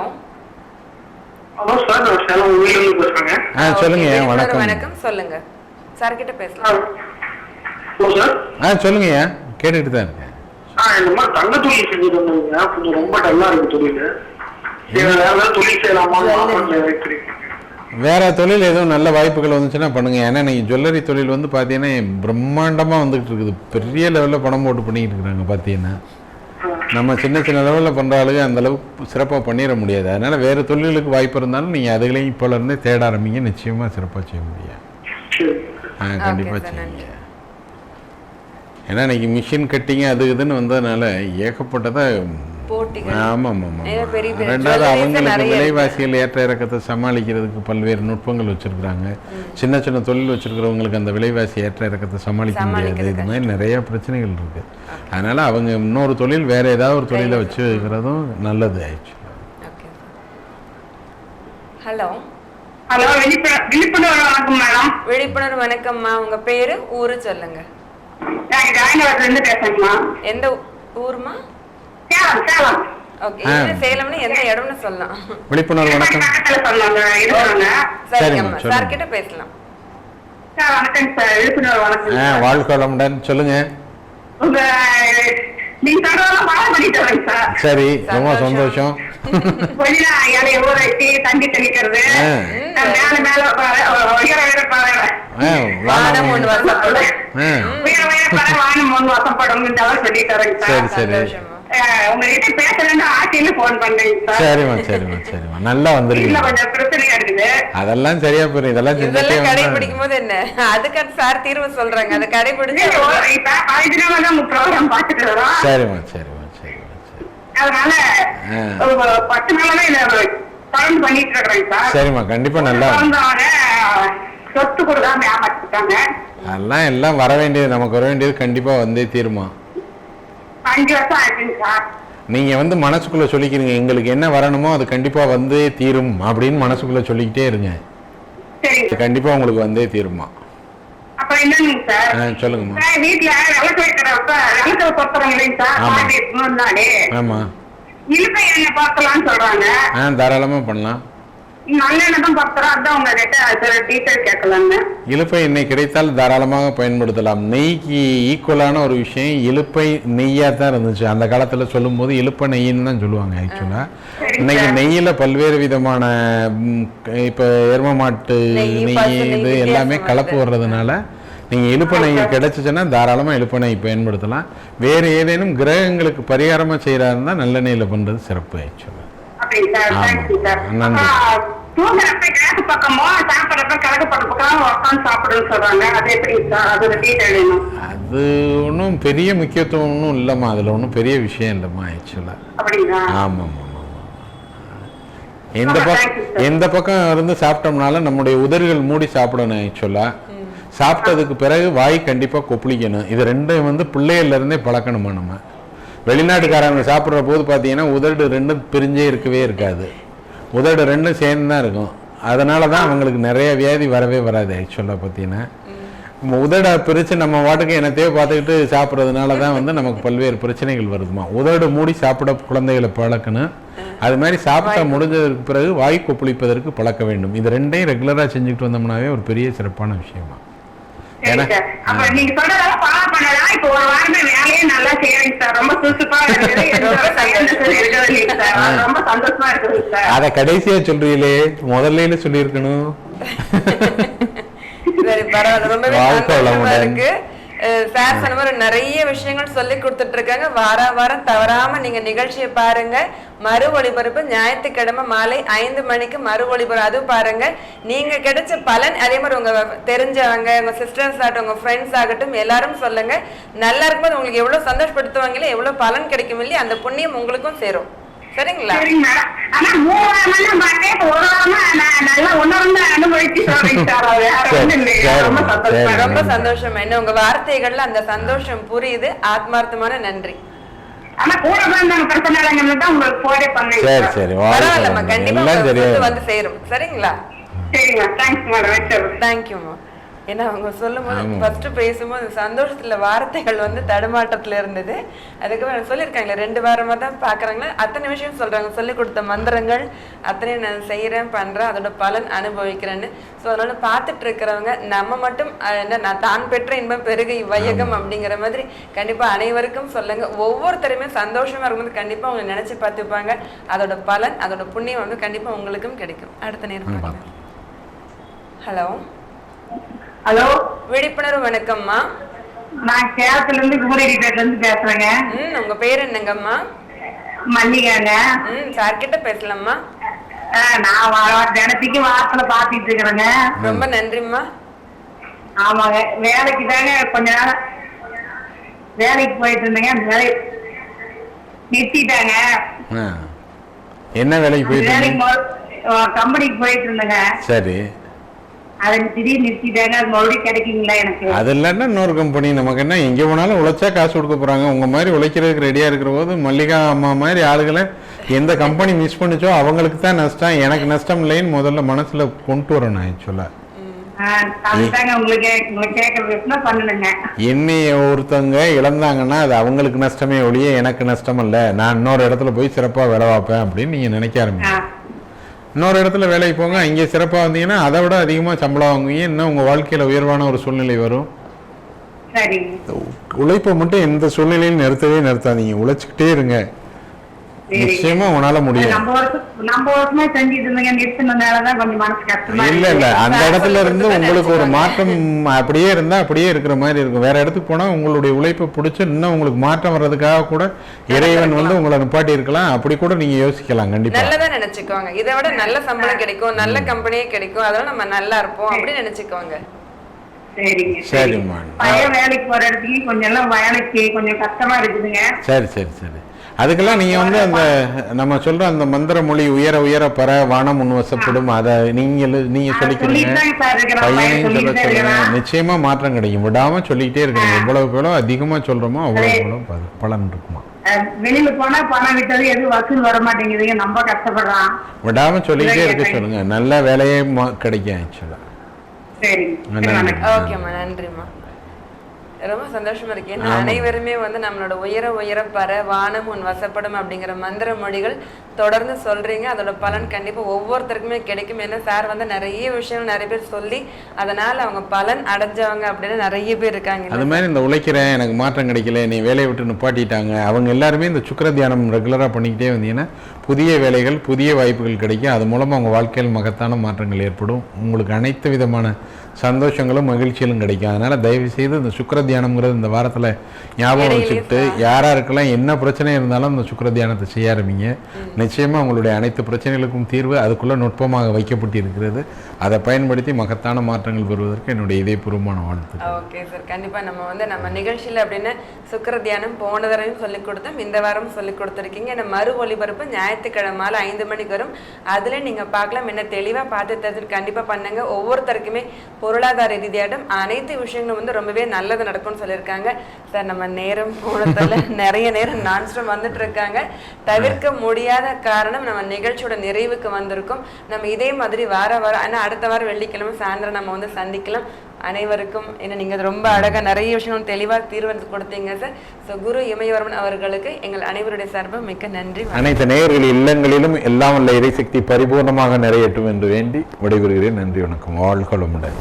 ஹலோ சார், நான் சேலம் ஊர்லேருந்து பேசுகிறேங்க. சொல்லுங்க. வணக்கம். வணக்கம், சொல்லுங்க. சார் கிட்ட பேசலாம். Hello sir. சொல்லுங்க, கேட்டுட்டு தான் இருக்கேன். இந்த மாதிரி தங்க தொழில் செஞ்சுட்டு வந்தீங்க, கொஞ்சம் ரொம்ப டல்லாக இருக்கு தொழில். வேற தொழில் செய்யலாமா? வேற தொழில் எதுவும் நல்ல வாய்ப்புகள் வந்துச்சுன்னா பண்ணுங்க. ஏன்னா இன்னைக்கு ஜுவல்லரி தொழில் வந்து பார்த்தீங்கன்னா பிரம்மாண்டமாக வந்துகிட்டு இருக்குது. பெரிய லெவலில் பணம் போட்டு பண்ணிக்கிட்டு இருக்கிறாங்க. பார்த்தீங்கன்னா நம்ம சின்ன சின்ன லெவலில் பண்ணுற ஆளுங்க அந்த அளவுக்கு சிறப்பாக பண்ணிட முடியாது. அதனால வேறு தொழிலுக்கு வாய்ப்பு இருந்தாலும் நீங்கள் அதுகளையும் இப்போலேருந்தே தேட ஆரம்பிங்க, நிச்சயமாக சிறப்பாக செய்ய முடியும். கண்டிப்பாக செய்யுங்க. ஏன்னா இன்னைக்கு மிஷின் கட்டிங்க அது இதுன்னு வந்ததுனால ஏகப்பட்டதை ரெண்டாவது அவங்களுக்கு விலைவாசிகள் ஏற்ற இறக்கத்தை சமாளிக்கிறதுக்கு பல்வேறு நுட்பங்கள் வச்சிருக்கிறாங்க. சின்ன சின்ன தொழில் வச்சிருக்கிறவங்களுக்கு அந்த விலைவாசி ஏற்ற இறக்கத்தை சமாளிக்க முடியாது. இது மாதிரி நிறைய பிரச்சனைகள் இருக்கு. அதனால அவங்க இன்னொரு தொழில் வேற ஏதாவது ஒரு தொழிலை வச்சுக்கிறதும் நல்லது. ஹலோ ஹலோ, விழிப்புணர்வு வணக்கம் மேடம். விழிப்புணர்வு வணக்கம்மா. உங்க பேரு ஊரு சொல்லுங்க. நான் ஜாயினவரத்துல இருந்து பேசுறேன்மா. எந்த ஊர்மா? சேலம். ஓகே, சேலம்னா எந்த இடம்னு சொல்லலாம். விழிப்புணர்வு வணக்கம். சரிங்கம்மா, சார் கிட்ட பேசலாம். சார் வணக்கம் சார். விழிப்புணர்வு வணக்கம். வாழ்க்கை வளமுடன். சொல்லுங்க. உங்க நீங்க சொல்றதெல்லாம் ஃபாலோ பண்ணிட்டு வரேன் சார். சரி, ரொம்ப சந்தோஷம். கொஞ்ச இலைய ஊற வச்சு தண்ணி தெளிக்கிறது, மேல மேல உயர உயர வானம் ஒன்று வசப்படும். உயர உயர வானம் ஒன்று வசப்படும் சொல்லிட்டு வரேங்க சார். சரி சரி. உங்ககிட்ட பேசலன்னு ஆசையில போன் பண்றேங்க சார். சரிம்மா நல்லா வந்துருக்கீங்க. கொஞ்சம் பிரச்சனையா இருக்குது. அதெல்லாம் சரியா போயிடும். இதெல்லாம் கடைபிடிக்கும் போது என்ன அதுக்கு சார் தீர்வு சொல்றாங்க, அதை கடைபிடிச்சு ப்ரோக்ராம் பாத்துட்டு வரோம். சரிம்மா. அதனால 10 நாளாதான் இத தொடர்ந்து பண்ணிட்டு இருக்கிறேன் சார். சரிம்மா, கண்டிப்பா நல்லா சொத்து கொடுக்காம ஏமாத்திட்டாங்க. அதெல்லாம் எல்லாம் வர வேண்டியது, நமக்கு வர வேண்டியது கண்டிப்பா வந்தே தீருமா. 5 வருஷம் ஆயிடுச்சுங்க சார். நீங்க மனசுக்குள்ள சொல்லிக்கிறீங்க, எங்களுக்கு என்ன வரணுமோ அது கண்டிப்பா வந்தே தீரும் அப்படின்னு மனசுக்குள்ள சொல்லிக்கிட்டே இருங்க. கண்டிப்பா உங்களுக்கு வந்தே தீருமா. அப்ப என்னங்க சார் சொல்லுங்கம்மா. வீட்டுல விளக்கு வைக்கிறப்ப விளக்கு பொறுத்தவங்க இல்லைங்க சார். முன்னாடி ஆமா இழுப்பை எண்ணெய் பார்க்கலாம்னு சொல்றாங்க. தாராளமா பண்ணலாம். நல்லெண்ணெய் பத்திரம், அதான் உங்ககிட்ட டீட்டெயில் கேட்கலாங்க. இலுப்பை எண்ணெய் கிடைத்தால் தாராளமாக பயன்படுத்தலாம். நெய்க்கு ஈக்குவலான ஒரு விஷயம் இலுப்பை நெய்யா தான் இருந்துச்சு அந்த காலத்துல. சொல்லும் போது இலுப்பை நெய்ன்னு தான் சொல்லுவாங்க. ஆக்சுவலா இன்னைக்கு நெய்யில பல்வேறு விதமான இப்ப எரும மாட்டு நெய் இது எல்லாமே கலப்பு வர்றதுனால நீங்க இலுப்பை நெய் கிடைச்சிச்சுன்னா தாராளமா இலுப்பை நெய் பயன்படுத்தலாம். வேற ஏதேனும் கிரகங்களுக்கு பரிகாரமா செய்யறா இருந்தா நல்ல நெய்ல பண்றது சிறப்பு. ஆக்சுவலா நன்றி. கிழக்கு பக்கமோ சாப்பிடறப்ப கிழக்கு பக்கம் உட்காந்து சாப்பிடுன்னு சொல்றாங்க. அது எப்படி சார்? அது டீட்டெயில் வேணும். அது ஒன்றும் பெரிய முக்கியத்துவம் ஒன்றும் இல்லைம்மா, அதில் ஒன்றும் பெரிய விஷயம் இல்லைம்மா. ஆக்சுவலாக ஆமாம்மா. எந்த பக்கம் இருந்து சாப்பிட்டோம்னால நம்முடைய உதடுகள் மூடி சாப்பிடணும். ஆக்சுவலாக சாப்பிட்டதுக்கு பிறகு வாய் கண்டிப்பாக கொப்பளிக்கணும். இது ரெண்டும் பிள்ளைகள்ல இருந்தே பழக்கணுமா. நம்ம வெளிநாட்டுக்காரங்க சாப்பிட்ற போது பார்த்தீங்கன்னா உதடு ரெண்டும் பிரிஞ்சே இருக்கவே இருக்காது, உதடு ரெண்டும் சேர்ந்து தான் இருக்கும். அதனால தான் அவங்களுக்கு நிறைய வியாதி வரவே வராது. ஆக்சுவலாக பார்த்தீங்கன்னா உதடை பிரித்து நம்ம வாட்டுக்கு என்னத்தையோ பார்த்துக்கிட்டு சாப்பிட்றதுனால தான் நமக்கு பல்வேறு பிரச்சனைகள் வருதுமா. உதடு மூடி சாப்பிட குழந்தைகளை பழக்கணும். அது மாதிரி சாப்பிட்டா முடிஞ்சதற்கு பிறகு வாய் கொப்பளிப்பதற்கு பழக்க வேண்டும். இது ரெண்டையும் ரெகுலராக செஞ்சுக்கிட்டு வந்தோம்னாவே ஒரு பெரிய சிறப்பான விஷயமா. நீங்க சொல்றதால ஃபாலோ பண்ணலாம். இப்போ ஒரு வாரமே வேலையே நல்லா செய்யறீங்க சார். ரொம்ப சுறுசுறுப்பா ரொம்ப சந்தோஷமா இருக்குது சார். அத கடைசியா சொல்றீங்களே, முதல்ல சொல்லியிருக்கணும். சரி, பரவாயில்ல, ரொம்பவே சந்தோஷமா இருக்கு. சார் சொன்ன மாதிரி நிறைய விஷயங்கள் சொல்லி கொடுத்துட்டு இருக்காங்க. வாரம் தவறாம நீங்க நிகழ்ச்சியை பாருங்க. மறு ஒளிபரப்பு ஞாயிற்றுக்கிழமை மாலை 5 மணிக்கு மறு ஒளிபரப்பு. அதுவும் பாருங்க. நீங்க கிடைச்ச பலன் அதே மாதிரி உங்க தெரிஞ்சவங்க, உங்க சிஸ்டர்ஸ் ஆகட்டும், உங்க ஃப்ரெண்ட்ஸ் ஆகட்டும், எல்லாரும் சொல்லுங்க. நல்லா இருக்கும்போது உங்களுக்கு எவ்வளவு சந்தோஷப்படுத்துவாங்களே, எவ்வளவு பலன் கிடைக்கும் இல்லையா, அந்த புண்ணியம் உங்களுக்கும் சேரும். சரிங்களா? ரொம்ப சந்தோஷம். என்ன உங்க வார்த்தைகள்ல அந்த சந்தோஷம் புரியுது. ஆத்மார்த்தமான நன்றி. பரவாயில்லம்மா, கண்டிப்பா வந்து சேரும். சரிங்களா? தேங்க்யூமா. ஏன்னா அவங்க சொல்லும் போது ஃபர்ஸ்ட் பேசும்போது சந்தோஷத்துல வார்த்தைகள் தடுமாற்றத்துல இருந்தது. அதுக்கப்புறம் சொல்லியிருக்காங்களே 2 வாரமா தான் பாக்குறாங்களா, அத்தனை விஷயம் சொல்றாங்க. சொல்லி கொடுத்த மந்திரங்கள் அத்தனை நான் செய்யறேன், பண்றேன், அதோட பலன் அனுபவிக்கிறேன்னு. ஸோ அதனால பார்த்துட்டு இருக்கிறவங்க நம்ம மட்டும் நான் தான் பெற்ற இன்பம் பெருகு வையகம் அப்படிங்கிற மாதிரி கண்டிப்பா அனைவருக்கும் சொல்லுங்க. ஒவ்வொருத்தருமே சந்தோஷமா இருக்கும்போது கண்டிப்பா அவங்க நினைச்சு பார்த்துப்பாங்க. அதோட பலன், அதோட புண்ணியம் கண்டிப்பா உங்களுக்கும் கிடைக்கும். அடுத்த நேரம். ஹலோ ஹலோ, விழிப்புணர்வு வணக்கம்மா. நான் சேலத்துல இருந்து குமரேரிப்பேட்ல இருந்து பேசுறேங்க. உங்க பேர் என்னங்கம்மா? மல்லிகாங்க. சார் கிட்ட பேசலாமா? நான் தினத்துக்கு வாரத்துல பாத்துட்டு இருக்கிறேங்க. ரொம்ப நன்றிம்மா. ஆமாங்க, வேலைக்கு தாங்க கொஞ்ச நேரம் வேலைக்கு போயிட்டு இருந்தேங்க. வேலை நிறுத்திட்டாங்க. என்ன வேலைக்கு போயிட்டு? கம்பெனிக்கு போயிட்டு இருந்தேங்க. சரி, அதை திடீர்னு நிறுத்திட்டாங்க. அது மறுபடியும் கிடைக்குங்களா எனக்கு? அது இல்லைன்னா இன்னொரு கம்பெனி. நமக்கு என்ன, எங்கே போனாலும் உழைச்சா காசு கொடுக்க போறாங்க. உங்க மாதிரி உழைக்கிறதுக்கு ரெடியா இருக்கிற போது மல்லிகா அம்மா மாதிரி ஆளுகளை எந்த கம்பெனி மிஸ் பண்ணிச்சோ அவங்களுக்கு தான் நஷ்டம், எனக்கு நஷ்டம் இல்லைன்னு முதல்ல மனசுல கொண்டு வரணும். ஆக்சுவலா என்னைய ஒருத்தவங்க இழந்தாங்கன்னா அது அவங்களுக்கு நஷ்டமே ஒழிய எனக்கு நஷ்டம் இல்ல. நான் இன்னொரு இடத்துல போய் சிறப்பா வேலை பார்ப்பேன் அப்படின்னு நீங்க நினைக்க ஆரம்பிங்க. இன்னொரு இடத்துல வேலைக்கு போங்க, அங்கே சிறப்பாக வந்தீங்கன்னா அதை விட அதிகமாக சம்பளம் வாங்குவீங்க. இன்னும் உங்கள் வாழ்க்கையில் உயர்வான ஒரு சூழ்நிலை வரும். உழைப்பை மட்டும் எந்த சூழ்நிலையும் நிறுத்தவே நிறுத்தாதீங்க, உழைச்சிக்கிட்டே இருங்க. நிச்சயமா உங்களால முடியும். நம்ம வருஷமா செஞ்சுட்டு இருந்தீங்க, நிறுத்தினதுனாலதான் கொஞ்சம் மனசு கஷ்டமா இல்ல அந்த இடத்துல இருந்து உங்களுக்கு ஒரு மாற்றம் அப்படியே இருந்தா அப்படியே இருக்கிற மாதிரி இருக்கும். வேற இடத்துக்கு போனா உங்களுடைய உழைப்பை பிடிச்சி இன்னும் உங்களுக்கு மாற்றம் வர்றதுக்காக கூட இறைவன் வந்து உங்களை நிப்பாட்டி இருக்கலாம். அப்படி கூட நீங்க யோசிக்கலாம். கண்டிப்பா நல்லதா நினைச்சுக்கோங்க. இதை விட நல்ல சம்பளம் கிடைக்கும், நல்ல கம்பெனியே கிடைக்கும், அதெல்லாம் நம்ம நல்லா இருப்போம் அப்படின்னு நினைச்சுக்கோங்க. சரிம்மா. வேலைக்கு போற இடத்துக்கு கொஞ்சம் எல்லாம் வேலைக்கு கொஞ்சம் கஷ்டமா இருக்குதுங்க. சரி அதுக்கெல்லாம் நீங்க வந்து அந்த நம்ம சொல்ற அந்த மந்திர மொழி உயர உயர பெற வானம் முன்வசப்படும், அதை நீங்க சொல்லிக்கிறீங்க, பையனையும் சொல்லுங்க. நிச்சயமா மாற்றம் கிடைக்கும். விடாம சொல்லிக்கிட்டே இருக்கீங்க. எவ்வளவு அதிகமா சொல்றோமோ அவ்வளவு பலன் இருக்குமா. வெளியில போனா பணம் விட்டது எதுவும் வசூல் வர மாட்டேங்குதுங்க, நம்ம கஷ்டப்படுறான். விடாம சொல்லிக்கிட்டே இருக்க சொல்லுங்க. நல்ல வேலையே கிடைக்கும் ஆக்சுவலா. ஓகேம்மா, நன்றிம்மா. ரொம்ப சந்தோஷமா இருக்கு. ஏன்னா அனைவருமே வந்து நம்மளோட உயர பெற வானம் உன் வசப்படும் அப்படிங்கிற மந்திர மொழிகள் தொடர்ந்து சொல்றீங்க. அதோட பலன் கண்டிப்பா ஒவ்வொருத்தருக்குமே கிடைக்கும். ஏன்னா சார் வந்து நிறைய விஷயம் நிறைய பேர் சொல்லி அதனால அவங்க பலன் அடைஞ்சவங்க அப்படின்னு நிறைய பேர் இருக்காங்க. அது மாதிரி இந்த உழைக்கிறேன் எனக்கு மாற்றம் கிடைக்கல, நீ வேலையை விட்டு நிப்பாட்டிட்டாங்க, அவங்க எல்லாருமே இந்த சுக்கிர தியானம் ரெகுலரா பண்ணிக்கிட்டே வந்தீங்கன்னா புதிய வேலைகள் புதிய வாய்ப்புகள் கிடைக்கும். அது மூலமா அவங்க வாழ்க்கையில் மகத்தான மாற்றங்கள் ஏற்படும். உங்களுக்கு அனைத்து விதமான சந்தோஷங்களும் மகிழ்ச்சிகளும் கிடைக்கும். அதனால தயவு செய்து இந்த சுக்கிர தியானம்ங்கிறது இந்த வாரத்தில் ஞாபகம் வச்சுக்கிட்டு யாராருக்கெல்லாம் என்ன பிரச்சனை இருந்தாலும் இந்த சுக்கிர தியானத்தை செய்ய ஆரம்பிங்க. நிச்சயமா உங்களுடைய அனைத்து பிரச்சனைகளுக்கும் தீர்வு அதுக்குள்ள நுட்பமாக வைக்கப்பட்டு இருக்கிறது. அதை பயன்படுத்தி மகத்தான மாற்றங்கள் பெறுவதற்கு என்னுடைய இதயபூர்வமான வாழ்த்து. ஓகே சார், கண்டிப்பா நம்ம வந்து நம்ம நிகழ்ச்சியில் அப்படின்னு சுக்கிர தியானம் போன தடவையும் சொல்லிக் கொடுத்தோம், இந்த வாரம் சொல்லிக் கொடுத்துருக்கீங்க. இந்த மறு ஒளிபரப்பு ஞாயிற்றுக்கிழமை 5 மணிக்கு வரும். அதுல நீங்க பார்க்கலாம். என்ன தெளிவா பார்த்து தெரிஞ்சுட்டு கண்டிப்பா பண்ணுங்க. ஒவ்வொருத்தருக்குமே பொருளாதார ரீதியாட்டம் அனைத்து விஷயங்களும் வந்து ரொம்பவே நல்லது நடக்கும்னு சொல்லியிருக்காங்க சார். நம்ம நேரம் போனதால நிறைய நேரம் நான்ஸ்டாப் வந்துட்டு இருக்காங்க. தவிர்க்க முடியாத காரணம் நம்ம நிகழ்ச்சியோட நிறைவுக்கு வந்திருக்கோம். நம்ம இதே மாதிரி வாரம் ஆனால் அடுத்த வாரம் வெள்ளிக்கிழமை சாயந்தரம் நம்ம வந்து சந்திக்கலாம். அனைவருக்கும் என்ன நீங்க ரொம்ப அழகா நிறைய விஷயம் தெளிவாக தீர்வு கொடுத்தீங்க சார். ஸோ குரு இமயவர்மன் அவர்களுக்கு எங்கள் அனைவருடைய சார்பாக மிக்க நன்றி. அனைத்து நேயர்கள் இல்லங்களிலும் எல்லாம் உள்ள இறைசக்தி பரிபூர்ணமாக நிறையட்டும் என்று வேண்டி விடைபெறுகிறேன். நன்றி, வணக்கம். வாழ்க வளமுடன்.